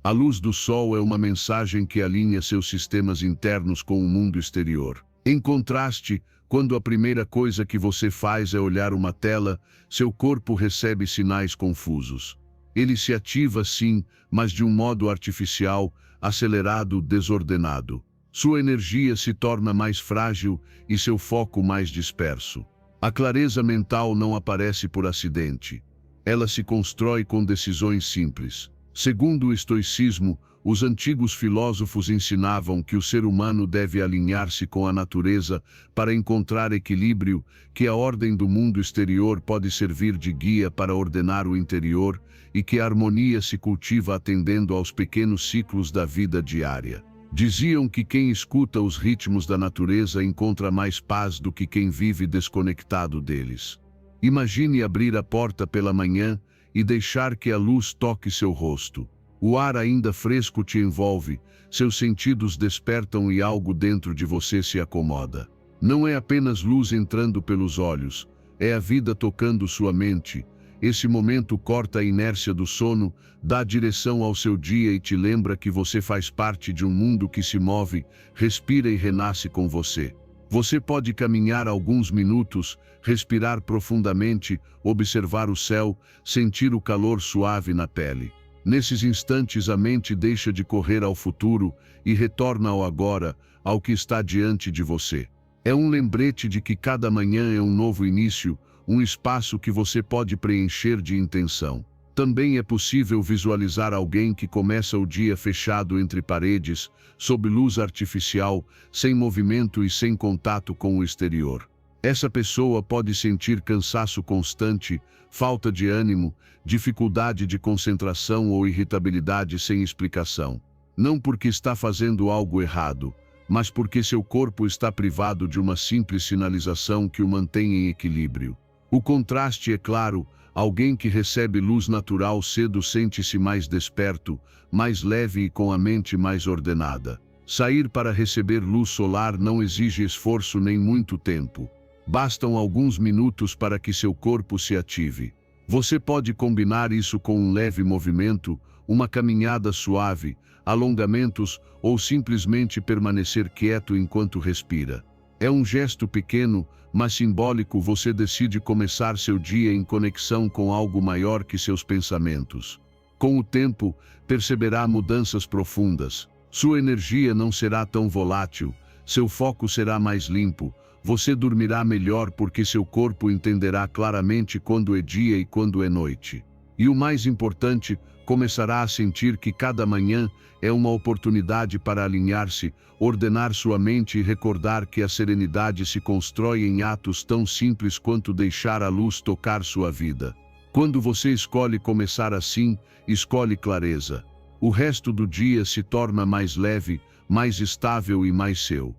A luz do sol é uma mensagem que alinha seus sistemas internos com o mundo exterior. Em contraste, quando a primeira coisa que você faz é olhar uma tela, seu corpo recebe sinais confusos. Ele se ativa sim, mas de um modo artificial, acelerado, desordenado. Sua energia se torna mais frágil e seu foco mais disperso. A clareza mental não aparece por acidente. Ela se constrói com decisões simples. Segundo o estoicismo, os antigos filósofos ensinavam que o ser humano deve alinhar-se com a natureza para encontrar equilíbrio, que a ordem do mundo exterior pode servir de guia para ordenar o interior e que a harmonia se cultiva atendendo aos pequenos ciclos da vida diária. Diziam que quem escuta os ritmos da natureza encontra mais paz do que quem vive desconectado deles. Imagine abrir a porta pela manhã e deixar que a luz toque seu rosto. O ar ainda fresco te envolve, seus sentidos despertam e algo dentro de você se acomoda. Não é apenas luz entrando pelos olhos, é a vida tocando sua mente. Esse momento corta a inércia do sono, dá direção ao seu dia e te lembra que você faz parte de um mundo que se move, respira e renasce com você. Você pode caminhar alguns minutos, respirar profundamente, observar o céu, sentir o calor suave na pele. Nesses instantes a mente deixa de correr ao futuro e retorna ao agora, ao que está diante de você. É um lembrete de que cada manhã é um novo início, um espaço que você pode preencher de intenção. Também é possível visualizar alguém que começa o dia fechado entre paredes, sob luz artificial, sem movimento e sem contato com o exterior. Essa pessoa pode sentir cansaço constante, falta de ânimo, dificuldade de concentração ou irritabilidade sem explicação. Não porque está fazendo algo errado, mas porque seu corpo está privado de uma simples sinalização que o mantém em equilíbrio. O contraste é claro, alguém que recebe luz natural cedo sente-se mais desperto, mais leve e com a mente mais ordenada. Sair para receber luz solar não exige esforço nem muito tempo. Bastam alguns minutos para que seu corpo se ative. Você pode combinar isso com um leve movimento, uma caminhada suave, alongamentos ou simplesmente permanecer quieto enquanto respira. É um gesto pequeno, mas simbólico. Você decide começar seu dia em conexão com algo maior que seus pensamentos. Com o tempo, perceberá mudanças profundas. Sua energia não será tão volátil, seu foco será mais limpo. Você dormirá melhor porque seu corpo entenderá claramente quando é dia e quando é noite. E o mais importante, começará a sentir que cada manhã é uma oportunidade para alinhar-se, ordenar sua mente e recordar que a serenidade se constrói em atos tão simples quanto deixar a luz tocar sua vida. Quando você escolhe começar assim, escolhe clareza. O resto do dia se torna mais leve, mais estável e mais seu.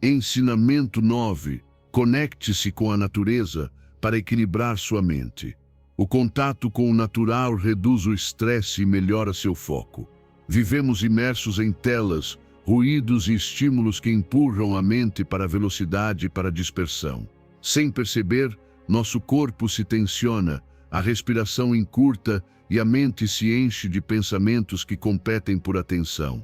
Ensinamento 9. Conecte-se com a natureza para equilibrar sua mente. O contato com o natural reduz o estresse e melhora seu foco. Vivemos imersos em telas, ruídos e estímulos que empurram a mente para a velocidade e para a dispersão. Sem perceber, nosso corpo se tensiona, A respiração encurta e a mente se enche de pensamentos que competem por atenção.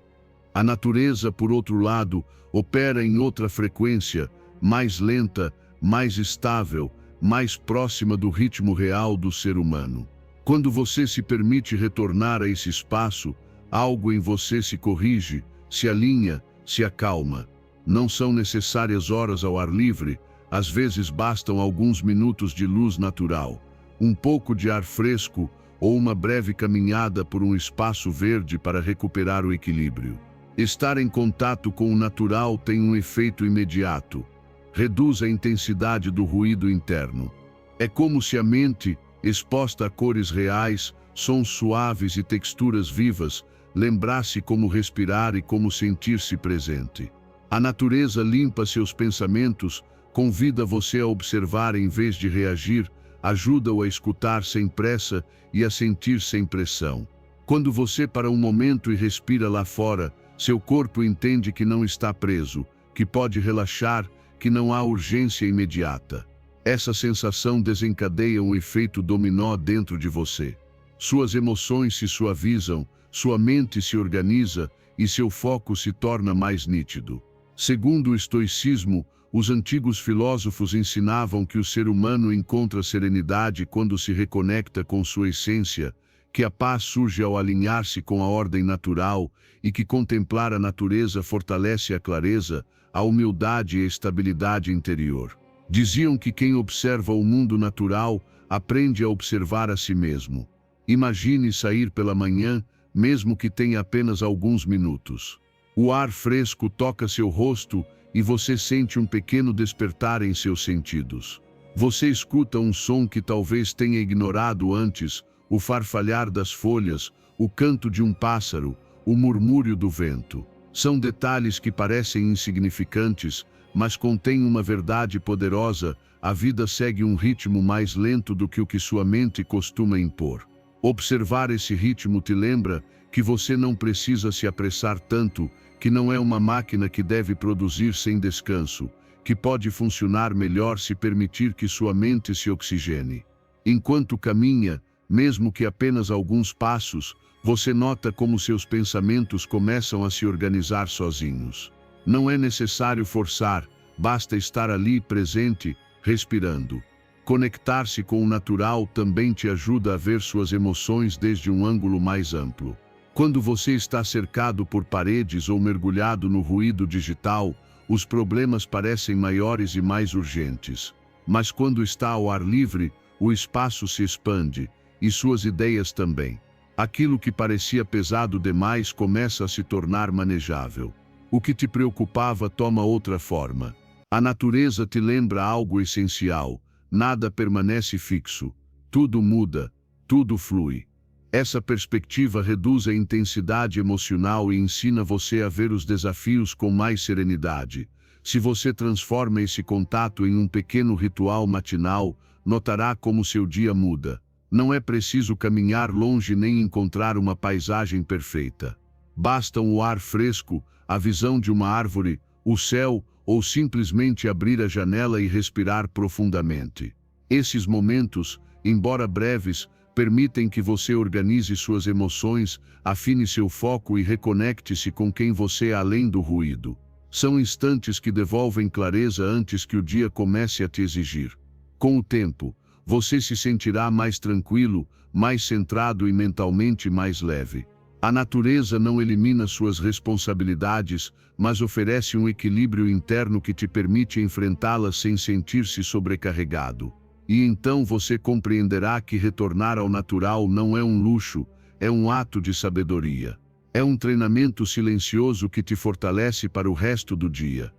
A natureza, por outro lado, opera em outra frequência, mais lenta, mais estável, mais próxima do ritmo real do ser humano. Quando você se permite retornar a esse espaço, algo em você se corrige, se alinha, se acalma. Não são necessárias horas ao ar livre, às vezes bastam alguns minutos de luz natural, um pouco de ar fresco ou uma breve caminhada por um espaço verde para recuperar o equilíbrio. Estar em contato com o natural tem um efeito imediato. Reduz a intensidade do ruído interno. É como se a mente, exposta a cores reais, sons suaves e texturas vivas, lembrasse como respirar e como sentir-se presente. A natureza limpa seus pensamentos, convida você a observar em vez de reagir, ajuda-o a escutar sem pressa e a sentir sem pressão. Quando você para um momento e respira lá fora, seu corpo entende que não está preso, que pode relaxar, que não há urgência imediata. Essa sensação desencadeia um efeito dominó dentro de você. Suas emoções se suavizam, sua mente se organiza e seu foco se torna mais nítido. Segundo o estoicismo, os antigos filósofos ensinavam que o ser humano encontra serenidade quando se reconecta com sua essência, que a paz surge ao alinhar-se com a ordem natural e que contemplar a natureza fortalece a clareza, a humildade e a estabilidade interior. Diziam que quem observa o mundo natural aprende a observar a si mesmo. Imagine sair pela manhã, mesmo que tenha apenas alguns minutos. O ar fresco toca seu rosto e você sente um pequeno despertar em seus sentidos. Você escuta um som que talvez tenha ignorado antes, o farfalhar das folhas, o canto de um pássaro, o murmúrio do vento. São detalhes que parecem insignificantes, mas contêm uma verdade poderosa: a vida segue um ritmo mais lento do que o que sua mente costuma impor. Observar esse ritmo te lembra que você não precisa se apressar tanto, que não é uma máquina que deve produzir sem descanso, que pode funcionar melhor se permitir que sua mente se oxigene. Enquanto caminha, mesmo que apenas alguns passos, você nota como seus pensamentos começam a se organizar sozinhos. Não é necessário forçar, basta estar ali presente, respirando. Conectar-se com o natural também te ajuda a ver suas emoções desde um ângulo mais amplo. Quando você está cercado por paredes ou mergulhado no ruído digital, os problemas parecem maiores e mais urgentes. Mas quando está ao ar livre, o espaço se expande, e suas ideias também. Aquilo que parecia pesado demais começa a se tornar manejável. O que te preocupava toma outra forma. A natureza te lembra algo essencial: nada permanece fixo, tudo muda, tudo flui. Essa perspectiva reduz a intensidade emocional e ensina você a ver os desafios com mais serenidade. Se você transforma esse contato em um pequeno ritual matinal, notará como seu dia muda. Não é preciso caminhar longe nem encontrar uma paisagem perfeita. Bastam o ar fresco, a visão de uma árvore, o céu, ou simplesmente abrir a janela e respirar profundamente. Esses momentos, embora breves, permitem que você organize suas emoções, afine seu foco e reconecte-se com quem você é além do ruído. São instantes que devolvem clareza antes que o dia comece a te exigir. Com o tempo, você se sentirá mais tranquilo, mais centrado e mentalmente mais leve. A natureza não elimina suas responsabilidades, mas oferece um equilíbrio interno que te permite enfrentá-las sem sentir-se sobrecarregado. E então você compreenderá que retornar ao natural não é um luxo, é um ato de sabedoria. É um treinamento silencioso que te fortalece para o resto do dia.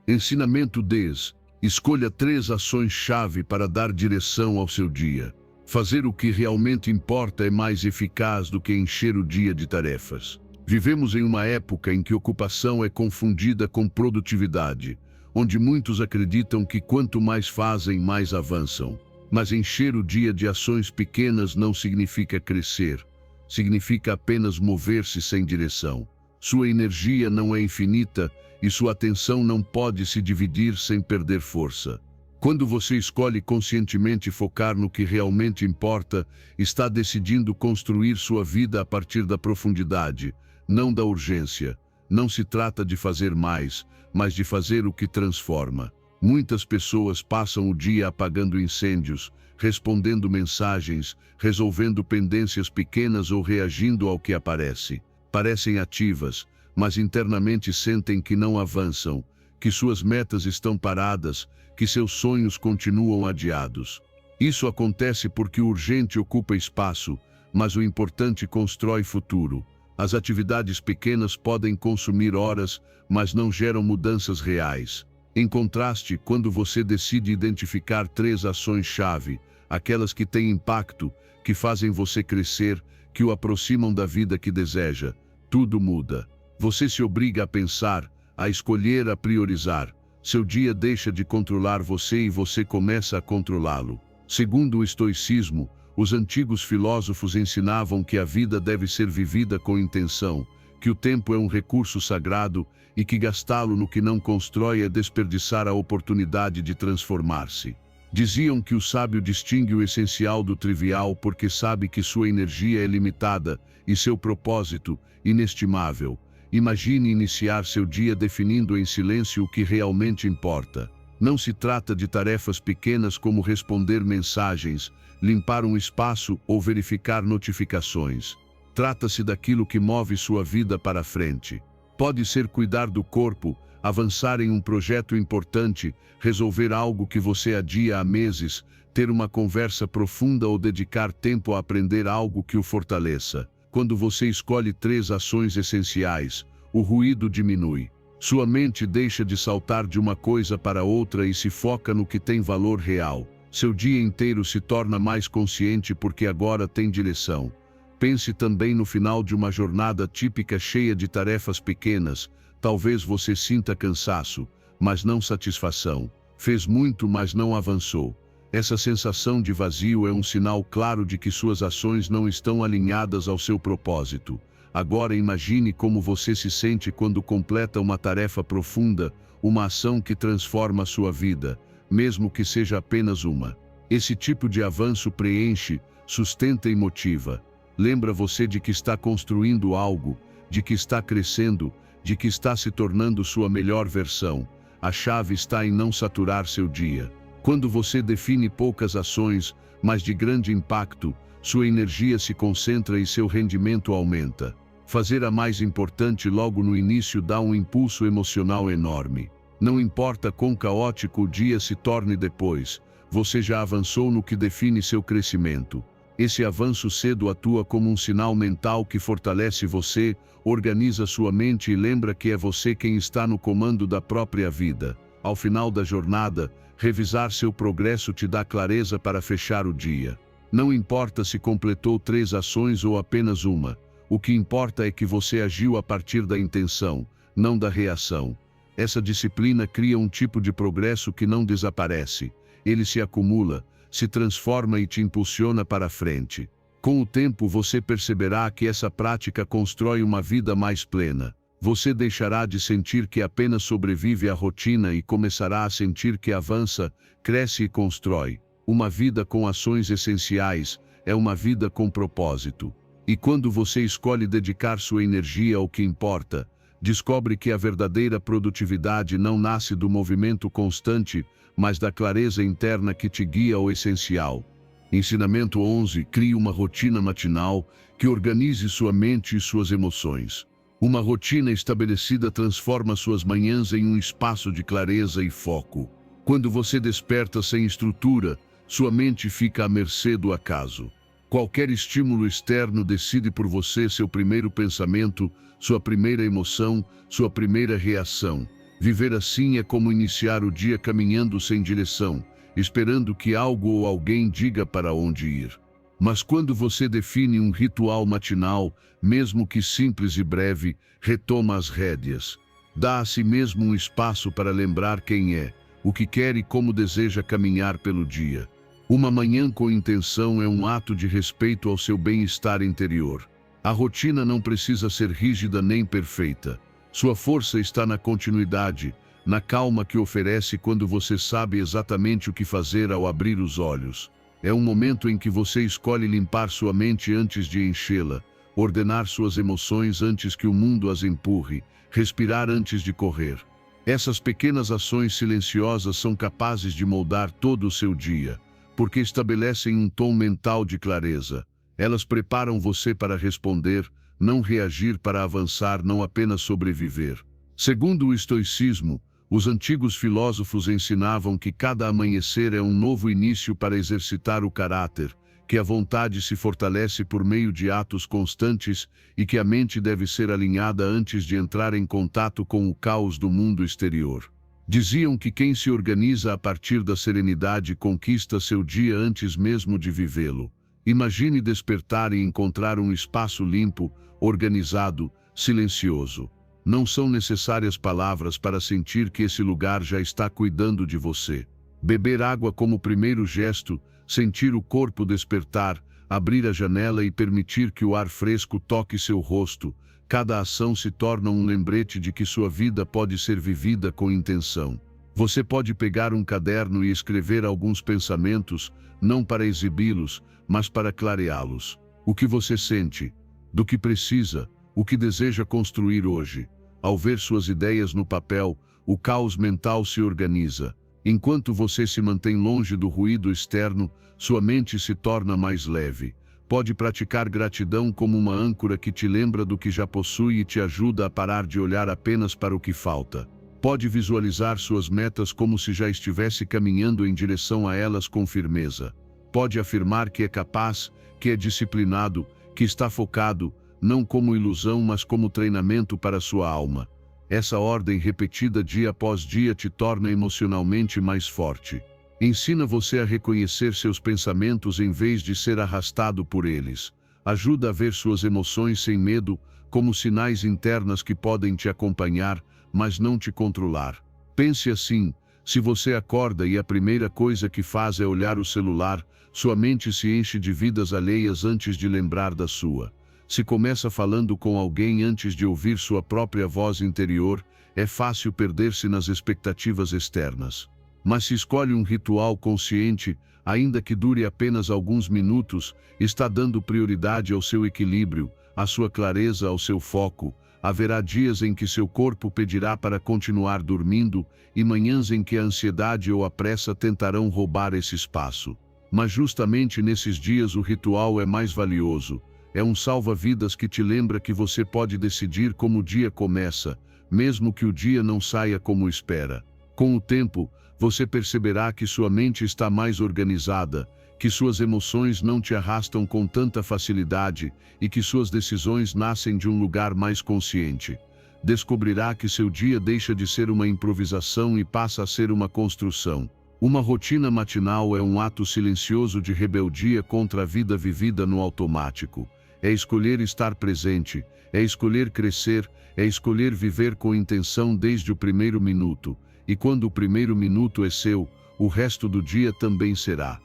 Ensinamento 10. Escolha 3 ações-chave para dar direção ao seu dia. Fazer o que realmente importa é mais eficaz do que encher o dia de tarefas. Vivemos em uma época em que ocupação é confundida com produtividade, onde muitos acreditam que quanto mais fazem, mais avançam. Mas encher o dia de ações pequenas não significa crescer, significa apenas mover-se sem direção. Sua energia não é infinita e sua atenção não pode se dividir sem perder força. Quando você escolhe conscientemente focar no que realmente importa, está decidindo construir sua vida a partir da profundidade, não da urgência. Não se trata de fazer mais, mas de fazer o que transforma. Muitas pessoas passam o dia apagando incêndios, respondendo mensagens, resolvendo pendências pequenas ou reagindo ao que aparece. Parecem ativas, mas internamente sentem que não avançam, que suas metas estão paradas, que seus sonhos continuam adiados. Isso acontece porque o urgente ocupa espaço, mas o importante constrói futuro. As atividades pequenas podem consumir horas, mas não geram mudanças reais. Em contraste, quando você decide identificar 3 ações-chave, aquelas que têm impacto, que fazem você crescer, que o aproximam da vida que deseja, tudo muda. Você se obriga a pensar, a escolher, a priorizar. Seu dia deixa de controlar você e você começa a controlá-lo. Segundo o estoicismo, os antigos filósofos ensinavam que a vida deve ser vivida com intenção, que o tempo é um recurso sagrado e que gastá-lo no que não constrói é desperdiçar a oportunidade de transformar-se. Diziam que o sábio distingue o essencial do trivial porque sabe que sua energia é limitada e seu propósito inestimável. Imagine iniciar seu dia definindo em silêncio o que realmente importa. Não se trata de tarefas pequenas como responder mensagens, limpar um espaço ou verificar notificações. Trata-se daquilo que move sua vida para frente. Pode ser cuidar do corpo, avançar em um projeto importante, resolver algo que você adia há meses, ter uma conversa profunda ou dedicar tempo a aprender algo que o fortaleça. Quando você escolhe 3 ações essenciais, o ruído diminui. Sua mente deixa de saltar de uma coisa para outra e se foca no que tem valor real. Seu dia inteiro se torna mais consciente porque agora tem direção. Pense também no final de uma jornada típica cheia de tarefas pequenas. Talvez você sinta cansaço, mas não satisfação. Fez muito, mas não avançou. Essa sensação de vazio é um sinal claro de que suas ações não estão alinhadas ao seu propósito. Agora imagine como você se sente quando completa uma tarefa profunda, uma ação que transforma a sua vida, mesmo que seja apenas uma. Esse tipo de avanço preenche, sustenta e motiva. Lembra você de que está construindo algo, de que está crescendo, de que está se tornando sua melhor versão. A chave está em não saturar seu dia. Quando você define poucas ações, mas de grande impacto, sua energia se concentra e seu rendimento aumenta. Fazer a mais importante logo no início dá um impulso emocional enorme. Não importa quão caótico o dia se torne depois, você já avançou no que define seu crescimento. Esse avanço cedo atua como um sinal mental que fortalece você, organiza sua mente e lembra que é você quem está no comando da própria vida. Ao final da jornada, revisar seu progresso te dá clareza para fechar o dia. Não importa se completou 3 ações ou apenas uma. O que importa é que você agiu a partir da intenção, não da reação. Essa disciplina cria um tipo de progresso que não desaparece. Ele se acumula, se transforma e te impulsiona para frente. Com o tempo você perceberá que essa prática constrói uma vida mais plena. Você deixará de sentir que apenas sobrevive à rotina e começará a sentir que avança, cresce e constrói. Uma vida com ações essenciais é uma vida com propósito. E quando você escolhe dedicar sua energia ao que importa, descobre que a verdadeira produtividade não nasce do movimento constante, mas da clareza interna que te guia ao essencial. Ensinamento 11. Crie uma rotina matinal que organize sua mente e suas emoções. Uma rotina estabelecida transforma suas manhãs em um espaço de clareza e foco. Quando você desperta sem estrutura, sua mente fica à mercê do acaso. Qualquer estímulo externo decide por você seu primeiro pensamento, sua primeira emoção, sua primeira reação. Viver assim é como iniciar o dia caminhando sem direção, esperando que algo ou alguém diga para onde ir. Mas quando você define um ritual matinal, mesmo que simples e breve, retoma as rédeas. Dá a si mesmo um espaço para lembrar quem é, o que quer e como deseja caminhar pelo dia. Uma manhã com intenção é um ato de respeito ao seu bem-estar interior. A rotina não precisa ser rígida nem perfeita. Sua força está na continuidade, na calma que oferece quando você sabe exatamente o que fazer ao abrir os olhos. É um momento em que você escolhe limpar sua mente antes de enchê-la, ordenar suas emoções antes que o mundo as empurre, respirar antes de correr. Essas pequenas ações silenciosas são capazes de moldar todo o seu dia, porque estabelecem um tom mental de clareza. Elas preparam você para responder, não reagir, para avançar, não apenas sobreviver. Segundo o estoicismo, os antigos filósofos ensinavam que cada amanhecer é um novo início para exercitar o caráter, que a vontade se fortalece por meio de atos constantes e que a mente deve ser alinhada antes de entrar em contato com o caos do mundo exterior. Diziam que quem se organiza a partir da serenidade conquista seu dia antes mesmo de vivê-lo. Imagine despertar e encontrar um espaço limpo, organizado, silencioso. Não são necessárias palavras para sentir que esse lugar já está cuidando de você. Beber água como primeiro gesto, sentir o corpo despertar, abrir a janela e permitir que o ar fresco toque seu rosto. Cada ação se torna um lembrete de que sua vida pode ser vivida com intenção. Você pode pegar um caderno e escrever alguns pensamentos, não para exibi-los, mas para clareá-los. O que você sente, do que precisa, o que deseja construir hoje. Ao ver suas ideias no papel, o caos mental se organiza. Enquanto você se mantém longe do ruído externo, sua mente se torna mais leve. Pode praticar gratidão como uma âncora que te lembra do que já possui e te ajuda a parar de olhar apenas para o que falta. Pode visualizar suas metas como se já estivesse caminhando em direção a elas com firmeza. Pode afirmar que é capaz, que é disciplinado, que está focado, não como ilusão, mas como treinamento para sua alma. Essa ordem repetida dia após dia te torna emocionalmente mais forte. Ensina você a reconhecer seus pensamentos em vez de ser arrastado por eles. Ajuda a ver suas emoções sem medo, como sinais internas que podem te acompanhar, mas não te controlar. Pense assim: se você acorda e a primeira coisa que faz é olhar o celular, sua mente se enche de vidas alheias antes de lembrar da sua. Se começa falando com alguém antes de ouvir sua própria voz interior, é fácil perder-se nas expectativas externas. Mas se escolhe um ritual consciente, ainda que dure apenas alguns minutos, está dando prioridade ao seu equilíbrio, à sua clareza, ao seu foco. Haverá dias em que seu corpo pedirá para continuar dormindo e manhãs em que a ansiedade ou a pressa tentarão roubar esse espaço. Mas justamente nesses dias o ritual é mais valioso. É um salva-vidas que te lembra que você pode decidir como o dia começa, mesmo que o dia não saia como espera. Com o tempo, você perceberá que sua mente está mais organizada, que suas emoções não te arrastam com tanta facilidade e que suas decisões nascem de um lugar mais consciente. Descobrirá que seu dia deixa de ser uma improvisação e passa a ser uma construção. Uma rotina matinal é um ato silencioso de rebeldia contra a vida vivida no automático. É escolher estar presente, é escolher crescer, é escolher viver com intenção desde o primeiro minuto. E quando o primeiro minuto é seu, o resto do dia também será.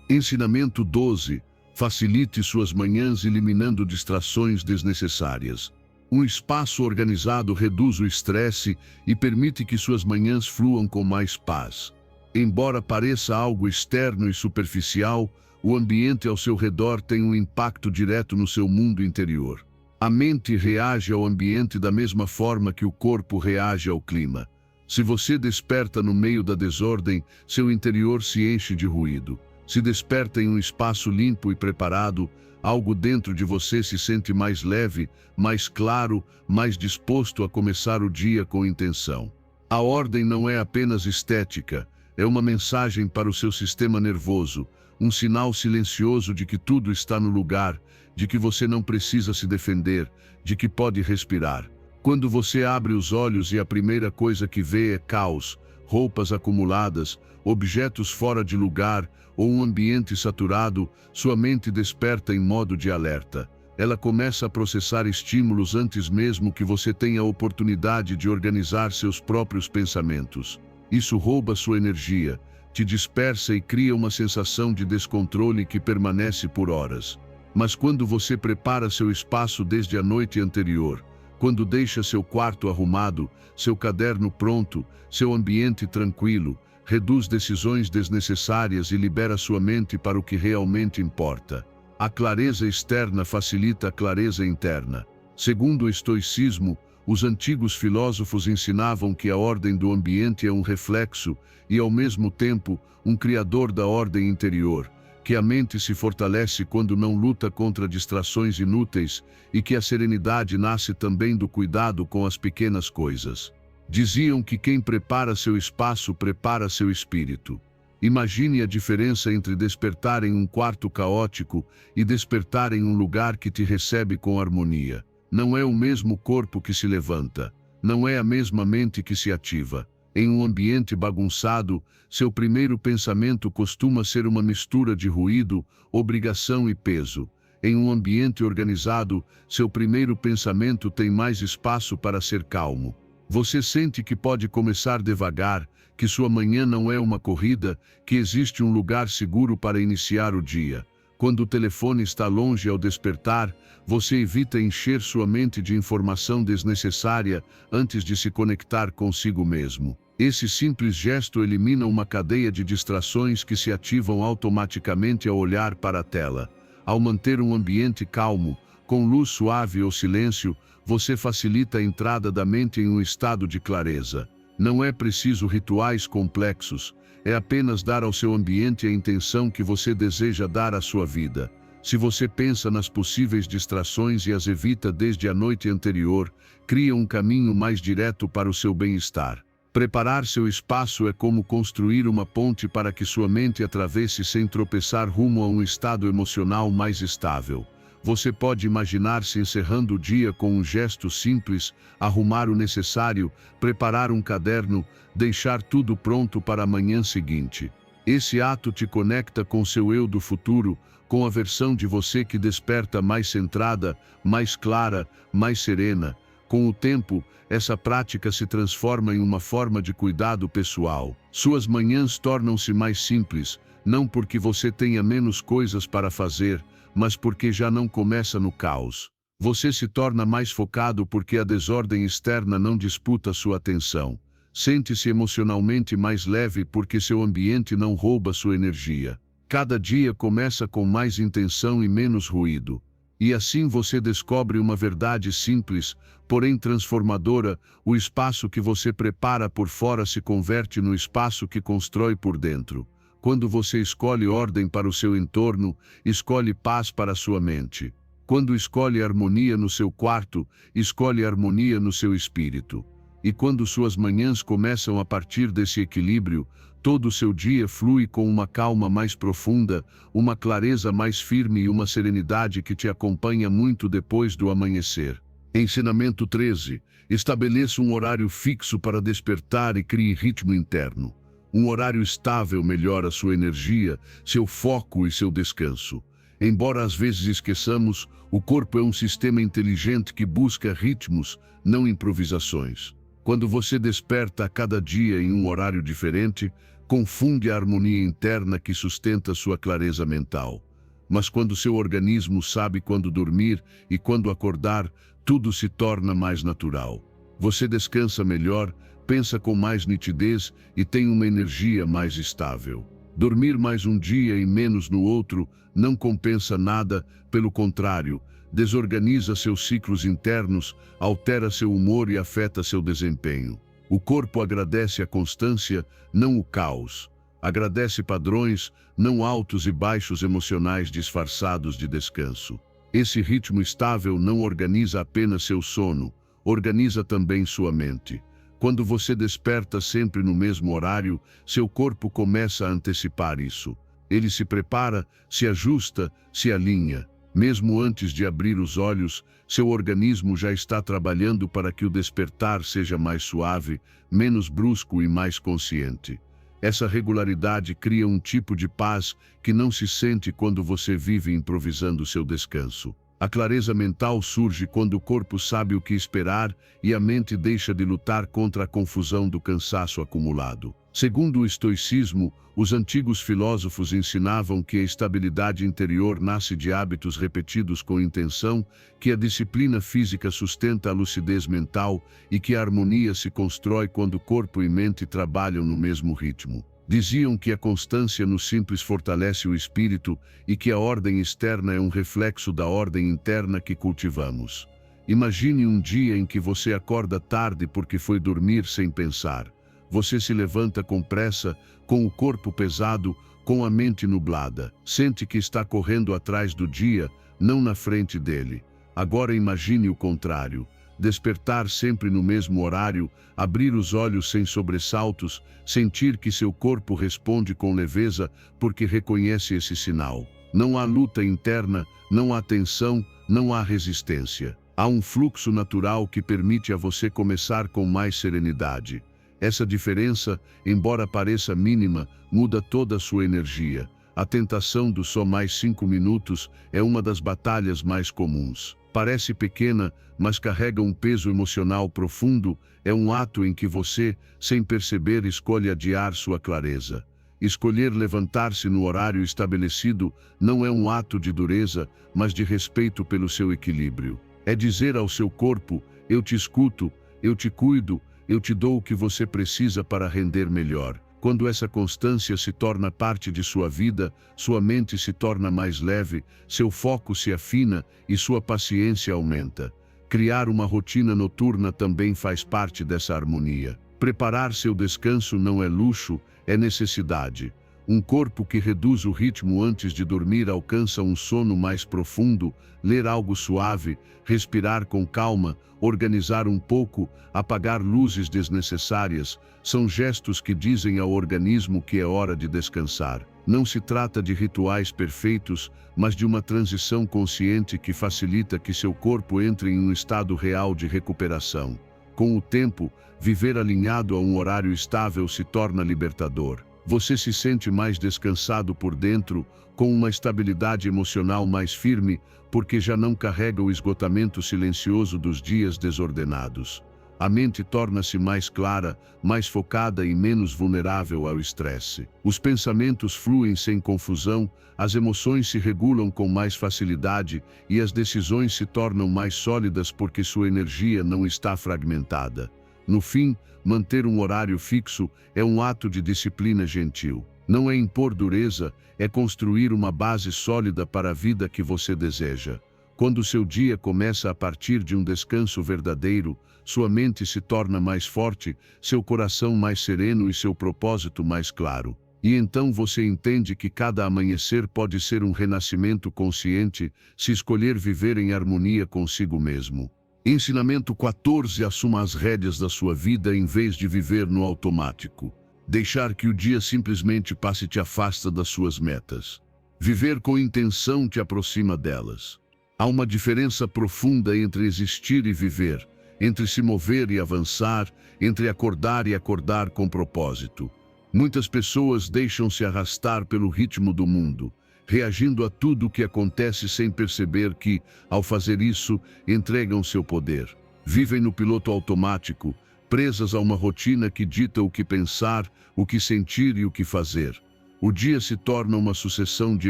Ensinamento 12. Facilite suas manhãs eliminando distrações desnecessárias. Um espaço organizado reduz o estresse e permite que suas manhãs fluam com mais paz. Embora pareça algo externo e superficial, o ambiente ao seu redor tem um impacto direto no seu mundo interior. A mente reage ao ambiente da mesma forma que o corpo reage ao clima. Se você desperta no meio da desordem, seu interior se enche de ruído. Se desperta em um espaço limpo e preparado, algo dentro de você se sente mais leve, mais claro, mais disposto a começar o dia com intenção. A ordem não é apenas estética, é uma mensagem para o seu sistema nervoso, um sinal silencioso de que tudo está no lugar, de que você não precisa se defender, de que pode respirar. Quando você abre os olhos e a primeira coisa que vê é caos, roupas acumuladas, objetos fora de lugar ou um ambiente saturado, sua mente desperta em modo de alerta. Ela começa a processar estímulos antes mesmo que você tenha a oportunidade de organizar seus próprios pensamentos. Isso rouba sua energia, te dispersa e cria uma sensação de descontrole que permanece por horas. Mas quando você prepara seu espaço desde a noite anterior, Quando deixa seu quarto arrumado, seu caderno pronto, seu ambiente tranquilo, reduz decisões desnecessárias e libera sua mente para o que realmente importa. A clareza externa facilita a clareza interna. Segundo o estoicismo, os antigos filósofos ensinavam que a ordem do ambiente é um reflexo e, ao mesmo tempo, um criador da ordem interior, que a mente se fortalece quando não luta contra distrações inúteis e que a serenidade nasce também do cuidado com as pequenas coisas. Diziam que quem prepara seu espaço prepara seu espírito. Imagine a diferença entre despertar em um quarto caótico e despertar em um lugar que te recebe com harmonia. Não é o mesmo corpo que se levanta, não é a mesma mente que se ativa. Em um ambiente bagunçado, seu primeiro pensamento costuma ser uma mistura de ruído, obrigação e peso. Em um ambiente organizado, seu primeiro pensamento tem mais espaço para ser calmo. Você sente que pode começar devagar, que sua manhã não é uma corrida, que existe um lugar seguro para iniciar o dia. Quando o telefone está longe ao despertar, você evita encher sua mente de informação desnecessária antes de se conectar consigo mesmo. Esse simples gesto elimina uma cadeia de distrações que se ativam automaticamente ao olhar para a tela. Ao manter um ambiente calmo, com luz suave ou silêncio, você facilita a entrada da mente em um estado de clareza. Não é preciso rituais complexos, é apenas dar ao seu ambiente a intenção que você deseja dar à sua vida. Se você pensa nas possíveis distrações e as evita desde a noite anterior, cria um caminho mais direto para o seu bem-estar. Preparar seu espaço é como construir uma ponte para que sua mente atravesse sem tropeçar rumo a um estado emocional mais estável. Você pode imaginar-se encerrando o dia com um gesto simples, arrumar o necessário, preparar um caderno, deixar tudo pronto para a manhã seguinte. Esse ato te conecta com seu eu do futuro, com a versão de você que desperta mais centrada, mais clara, mais serena. Com o tempo, essa prática se transforma em uma forma de cuidado pessoal. Suas manhãs tornam-se mais simples, não porque você tenha menos coisas para fazer, mas porque já não começa no caos. Você se torna mais focado porque a desordem externa não disputa sua atenção. Sente-se emocionalmente mais leve porque seu ambiente não rouba sua energia. Cada dia começa com mais intenção e menos ruído. E assim você descobre uma verdade simples, porém transformadora: o espaço que você prepara por fora se converte no espaço que constrói por dentro. Quando você escolhe ordem para o seu entorno, escolhe paz para a sua mente. Quando escolhe harmonia no seu quarto, escolhe harmonia no seu espírito. E quando suas manhãs começam a partir desse equilíbrio, todo o seu dia flui com uma calma mais profunda, uma clareza mais firme e uma serenidade que te acompanha muito depois do amanhecer. Ensinamento 13. Estabeleça um horário fixo para despertar e crie ritmo interno. Um horário estável melhora sua energia, seu foco e seu descanso. Embora às vezes esqueçamos, o corpo é um sistema inteligente que busca ritmos, não improvisações. Quando você desperta a cada dia em um horário diferente, confunde a harmonia interna que sustenta sua clareza mental. Mas quando seu organismo sabe quando dormir e quando acordar, tudo se torna mais natural. Você descansa melhor, pensa com mais nitidez e tem uma energia mais estável. Dormir mais um dia e menos no outro não compensa nada, pelo contrário, desorganiza seus ciclos internos, altera seu humor e afeta seu desempenho. O corpo agradece a constância, não o caos. Agradece padrões, não altos e baixos emocionais disfarçados de descanso. Esse ritmo estável não organiza apenas seu sono, organiza também sua mente. Quando você desperta sempre no mesmo horário, seu corpo começa a antecipar isso. Ele se prepara, se ajusta, se alinha. Mesmo antes de abrir os olhos, seu organismo já está trabalhando para que o despertar seja mais suave, menos brusco e mais consciente. Essa regularidade cria um tipo de paz que não se sente quando você vive improvisando seu descanso. A clareza mental surge quando o corpo sabe o que esperar e a mente deixa de lutar contra a confusão do cansaço acumulado. Segundo o estoicismo, os antigos filósofos ensinavam que a estabilidade interior nasce de hábitos repetidos com intenção, que a disciplina física sustenta a lucidez mental e que a harmonia se constrói quando corpo e mente trabalham no mesmo ritmo. Diziam que a constância no simples fortalece o espírito e que a ordem externa é um reflexo da ordem interna que cultivamos. Imagine um dia em que você acorda tarde porque foi dormir sem pensar. Você se levanta com pressa, com o corpo pesado, com a mente nublada. Sente que está correndo atrás do dia, não na frente dele. Agora imagine o contrário. Despertar sempre no mesmo horário, abrir os olhos sem sobressaltos, sentir que seu corpo responde com leveza porque reconhece esse sinal. Não há luta interna, não há tensão, não há resistência. Há um fluxo natural que permite a você começar com mais serenidade. Essa diferença, embora pareça mínima, muda toda a sua energia. A tentação do só mais 5 minutos é uma das batalhas mais comuns. Parece pequena, mas carrega um peso emocional profundo. É um ato em que você, sem perceber, escolhe adiar sua clareza. Escolher levantar-se no horário estabelecido não é um ato de dureza, mas de respeito pelo seu equilíbrio. É dizer ao seu corpo: eu te escuto, eu te cuido, eu te dou o que você precisa para render melhor. Quando essa constância se torna parte de sua vida, sua mente se torna mais leve, seu foco se afina e sua paciência aumenta. Criar uma rotina noturna também faz parte dessa harmonia. Preparar seu descanso não é luxo, é necessidade. Um corpo que reduz o ritmo antes de dormir alcança um sono mais profundo. Ler algo suave, respirar com calma, organizar um pouco, apagar luzes desnecessárias, são gestos que dizem ao organismo que é hora de descansar. Não se trata de rituais perfeitos, mas de uma transição consciente que facilita que seu corpo entre em um estado real de recuperação. Com o tempo, viver alinhado a um horário estável se torna libertador. Você se sente mais descansado por dentro, com uma estabilidade emocional mais firme, porque já não carrega o esgotamento silencioso dos dias desordenados. A mente torna-se mais clara, mais focada e menos vulnerável ao estresse. Os pensamentos fluem sem confusão, as emoções se regulam com mais facilidade e as decisões se tornam mais sólidas porque sua energia não está fragmentada. No fim, manter um horário fixo é um ato de disciplina gentil. Não é impor dureza, é construir uma base sólida para a vida que você deseja. Quando seu dia começa a partir de um descanso verdadeiro, sua mente se torna mais forte, seu coração mais sereno e seu propósito mais claro. E então você entende que cada amanhecer pode ser um renascimento consciente, se escolher viver em harmonia consigo mesmo. Ensinamento 14. Assuma as rédeas da sua vida em vez de viver no automático. Deixar que o dia simplesmente passe te afasta das suas metas. Viver com intenção te aproxima delas. Há uma diferença profunda entre existir e viver, entre se mover e avançar, entre acordar e acordar com propósito. Muitas pessoas deixam-se arrastar pelo ritmo do mundo, reagindo a tudo o que acontece sem perceber que, ao fazer isso, entregam seu poder. Vivem no piloto automático, presas a uma rotina que dita o que pensar, o que sentir e o que fazer. O dia se torna uma sucessão de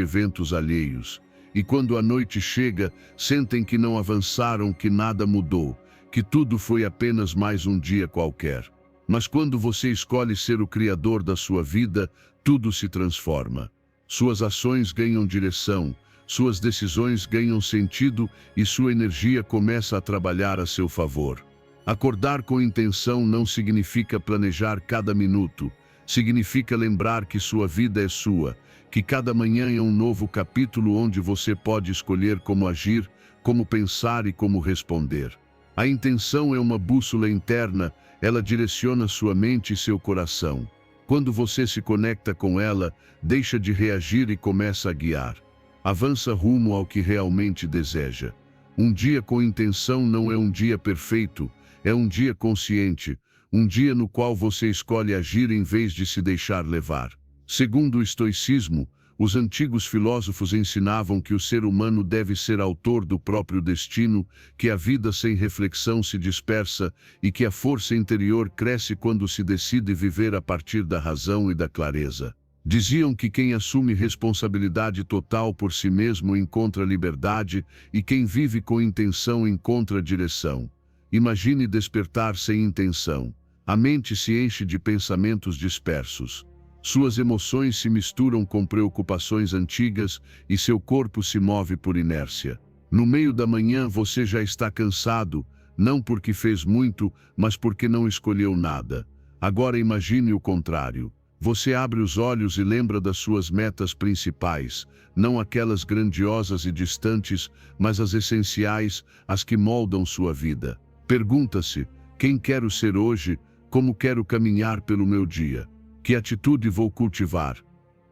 eventos alheios, e quando a noite chega, sentem que não avançaram, que nada mudou, que tudo foi apenas mais um dia qualquer. Mas quando você escolhe ser o criador da sua vida, tudo se transforma. Suas ações ganham direção, suas decisões ganham sentido e sua energia começa a trabalhar a seu favor. Acordar com intenção não significa planejar cada minuto, significa lembrar que sua vida é sua, que cada manhã é um novo capítulo onde você pode escolher como agir, como pensar e como responder. A intenção é uma bússola interna, ela direciona sua mente e seu coração. Quando você se conecta com ela, deixa de reagir e começa a guiar. Avança rumo ao que realmente deseja. Um dia com intenção não é um dia perfeito, é um dia consciente, um dia no qual você escolhe agir em vez de se deixar levar. Segundo o estoicismo, Os antigos filósofos ensinavam que o ser humano deve ser autor do próprio destino, que a vida sem reflexão se dispersa e que a força interior cresce quando se decide viver a partir da razão e da clareza. Diziam que quem assume responsabilidade total por si mesmo encontra liberdade e quem vive com intenção encontra direção. Imagine despertar sem intenção. A mente se enche de pensamentos dispersos. Suas emoções se misturam com preocupações antigas e seu corpo se move por inércia. No meio da manhã você já está cansado, não porque fez muito, mas porque não escolheu nada. Agora imagine o contrário. Você abre os olhos e lembra das suas metas principais, não aquelas grandiosas e distantes, mas as essenciais, as que moldam sua vida. Pergunta-se: quem quero ser hoje? Como quero caminhar pelo meu dia? Que atitude vou cultivar?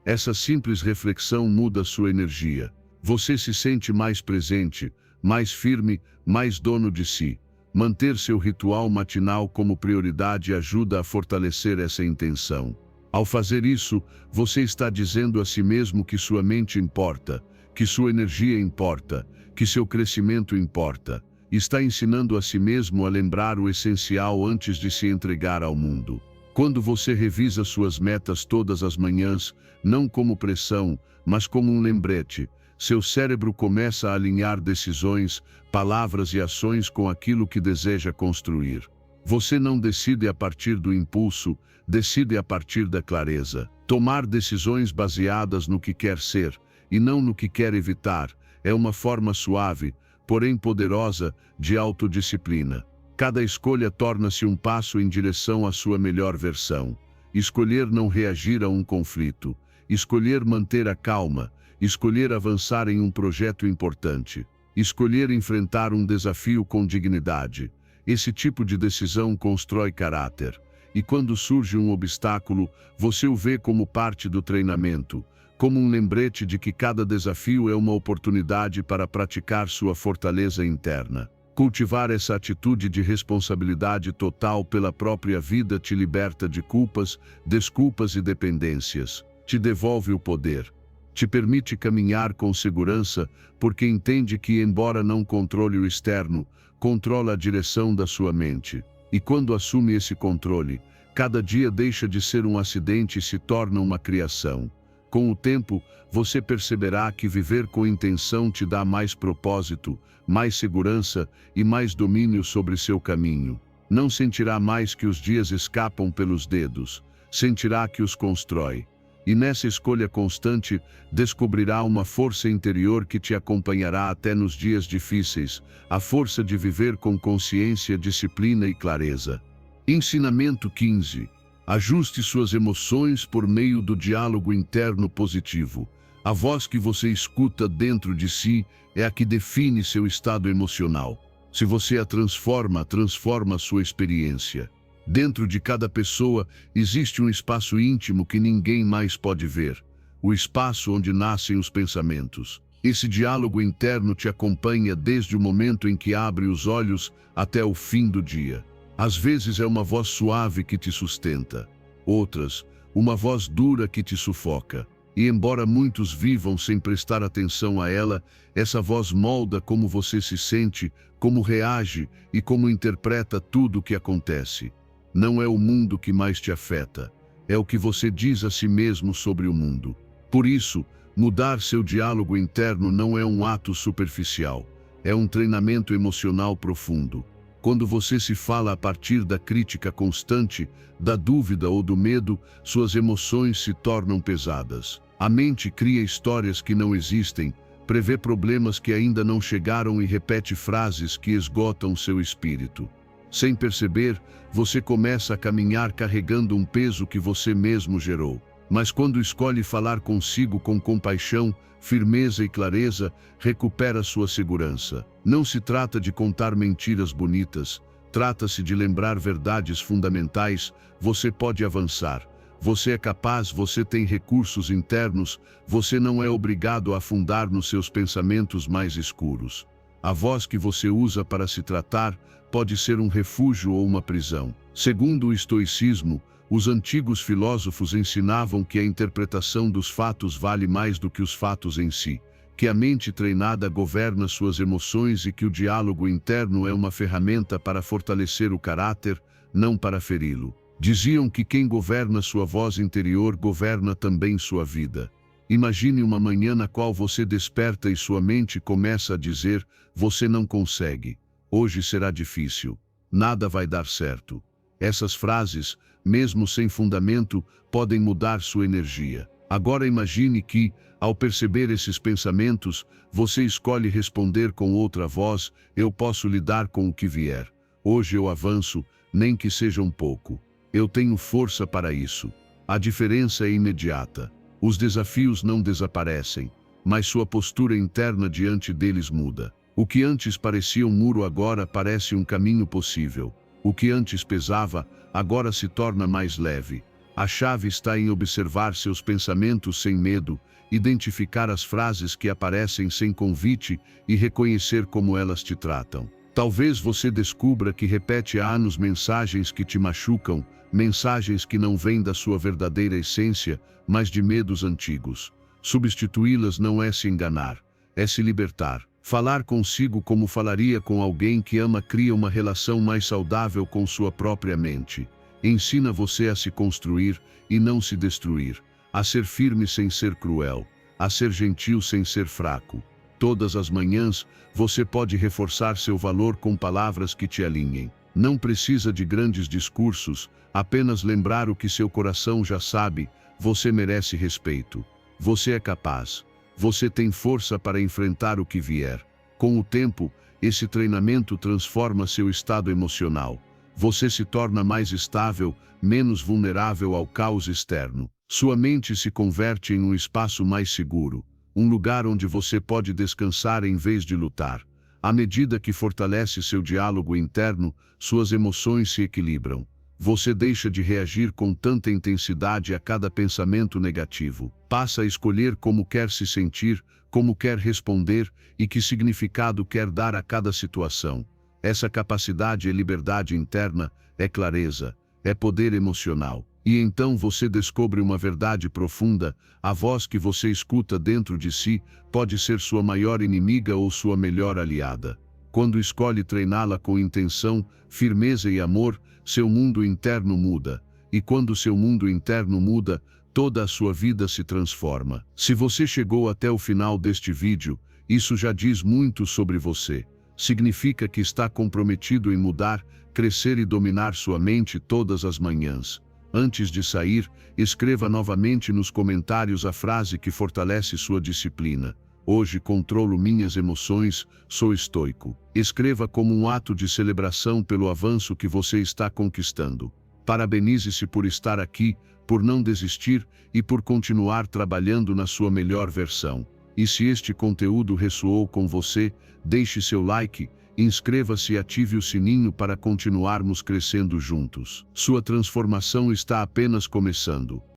Essa simples reflexão muda sua energia. Você se sente mais presente, mais firme, mais dono de si. Manter seu ritual matinal como prioridade ajuda a fortalecer essa intenção. Ao fazer isso, você está dizendo a si mesmo que sua mente importa, que sua energia importa, que seu crescimento importa. Está ensinando a si mesmo a lembrar o essencial antes de se entregar ao mundo. Quando você revisa suas metas todas as manhãs, não como pressão, mas como um lembrete, seu cérebro começa a alinhar decisões, palavras e ações com aquilo que deseja construir. Você não decide a partir do impulso, decide a partir da clareza. Tomar decisões baseadas no que quer ser, e não no que quer evitar, é uma forma suave, porém poderosa, de autodisciplina. Cada escolha torna-se um passo em direção à sua melhor versão. Escolher não reagir a um conflito. Escolher manter a calma. Escolher avançar em um projeto importante. Escolher enfrentar um desafio com dignidade. Esse tipo de decisão constrói caráter. E quando surge um obstáculo, você o vê como parte do treinamento, como um lembrete de que cada desafio é uma oportunidade para praticar sua fortaleza interna. Cultivar essa atitude de responsabilidade total pela própria vida te liberta de culpas, desculpas e dependências. Te devolve o poder. Te permite caminhar com segurança, porque entende que, embora não controle o externo, controla a direção da sua mente. E quando assume esse controle, cada dia deixa de ser um acidente e se torna uma criação. Com o tempo, você perceberá que viver com intenção te dá mais propósito, mais segurança e mais domínio sobre seu caminho. Não sentirá mais que os dias escapam pelos dedos, sentirá que os constrói. E nessa escolha constante, descobrirá uma força interior que te acompanhará até nos dias difíceis, a força de viver com consciência, disciplina e clareza. Ensinamento 15. Ajuste suas emoções por meio do diálogo interno positivo. A voz que você escuta dentro de si é a que define seu estado emocional. Se você a transforma sua experiência. Dentro de cada pessoa existe um espaço íntimo que ninguém mais pode ver. O espaço onde nascem os pensamentos. Esse diálogo interno te acompanha desde o momento em que abre os olhos até o fim do dia. Às vezes é uma voz suave que te sustenta. Outras, uma voz dura que te sufoca. E embora muitos vivam sem prestar atenção a ela, essa voz molda como você se sente, como reage e como interpreta tudo o que acontece. Não é o mundo que mais te afeta, é o que você diz a si mesmo sobre o mundo. Por isso, mudar seu diálogo interno não é um ato superficial, é um treinamento emocional profundo. Quando você se fala a partir da crítica constante, da dúvida ou do medo, suas emoções se tornam pesadas. A mente cria histórias que não existem, prevê problemas que ainda não chegaram e repete frases que esgotam seu espírito. Sem perceber, você começa a caminhar carregando um peso que você mesmo gerou. Mas quando escolhe falar consigo com compaixão, firmeza e clareza, recupera sua segurança. Não se trata de contar mentiras bonitas, trata-se de lembrar verdades fundamentais. Você pode avançar. Você é capaz, você tem recursos internos, você não é obrigado a afundar nos seus pensamentos mais escuros. A voz que você usa para se tratar pode ser um refúgio ou uma prisão. Segundo o estoicismo, Os antigos filósofos ensinavam que a interpretação dos fatos vale mais do que os fatos em si, que a mente treinada governa suas emoções e que o diálogo interno é uma ferramenta para fortalecer o caráter, não para feri-lo. Diziam que quem governa sua voz interior governa também sua vida. Imagine uma manhã na qual você desperta e sua mente começa a dizer: você não consegue, hoje será difícil, nada vai dar certo. Essas frases, mesmo sem fundamento, podem mudar sua energia. Agora imagine que, ao perceber esses pensamentos, você escolhe responder com outra voz: eu posso lidar com o que vier. Hoje eu avanço, nem que seja um pouco. Eu tenho força para isso. A diferença é imediata. Os desafios não desaparecem, mas sua postura interna diante deles muda. O que antes parecia um muro agora parece um caminho possível. O que antes pesava, agora se torna mais leve. A chave está em observar seus pensamentos sem medo, identificar as frases que aparecem sem convite e reconhecer como elas te tratam. Talvez você descubra que repete há anos mensagens que te machucam, mensagens que não vêm da sua verdadeira essência, mas de medos antigos. Substituí-las não é se enganar, é se libertar. Falar consigo como falaria com alguém que ama cria uma relação mais saudável com sua própria mente. Ensina você a se construir e não se destruir, a ser firme sem ser cruel, a ser gentil sem ser fraco. Todas as manhãs, você pode reforçar seu valor com palavras que te alinhem. Não precisa de grandes discursos, apenas lembrar o que seu coração já sabe: você merece respeito. Você é capaz. Você tem força para enfrentar o que vier. Com o tempo, esse treinamento transforma seu estado emocional. Você se torna mais estável, menos vulnerável ao caos externo. Sua mente se converte em um espaço mais seguro, um lugar onde você pode descansar em vez de lutar. À medida que fortalece seu diálogo interno, suas emoções se equilibram. Você deixa de reagir com tanta intensidade a cada pensamento negativo. Passa a escolher como quer se sentir, como quer responder e que significado quer dar a cada situação. Essa capacidade é liberdade interna, é clareza, é poder emocional. E então você descobre uma verdade profunda: a voz que você escuta dentro de si pode ser sua maior inimiga ou sua melhor aliada. Quando escolhe treiná-la com intenção, firmeza e amor, seu mundo interno muda. E quando seu mundo interno muda, toda a sua vida se transforma. Se você chegou até o final deste vídeo, isso já diz muito sobre você. Significa que está comprometido em mudar, crescer e dominar sua mente todas as manhãs. Antes de sair, escreva novamente nos comentários a frase que fortalece sua disciplina. Hoje controlo minhas emoções, sou estoico. Escreva como um ato de celebração pelo avanço que você está conquistando. Parabenize-se por estar aqui, por não desistir e por continuar trabalhando na sua melhor versão. E se este conteúdo ressoou com você, deixe seu like, inscreva-se e ative o sininho para continuarmos crescendo juntos. Sua transformação está apenas começando.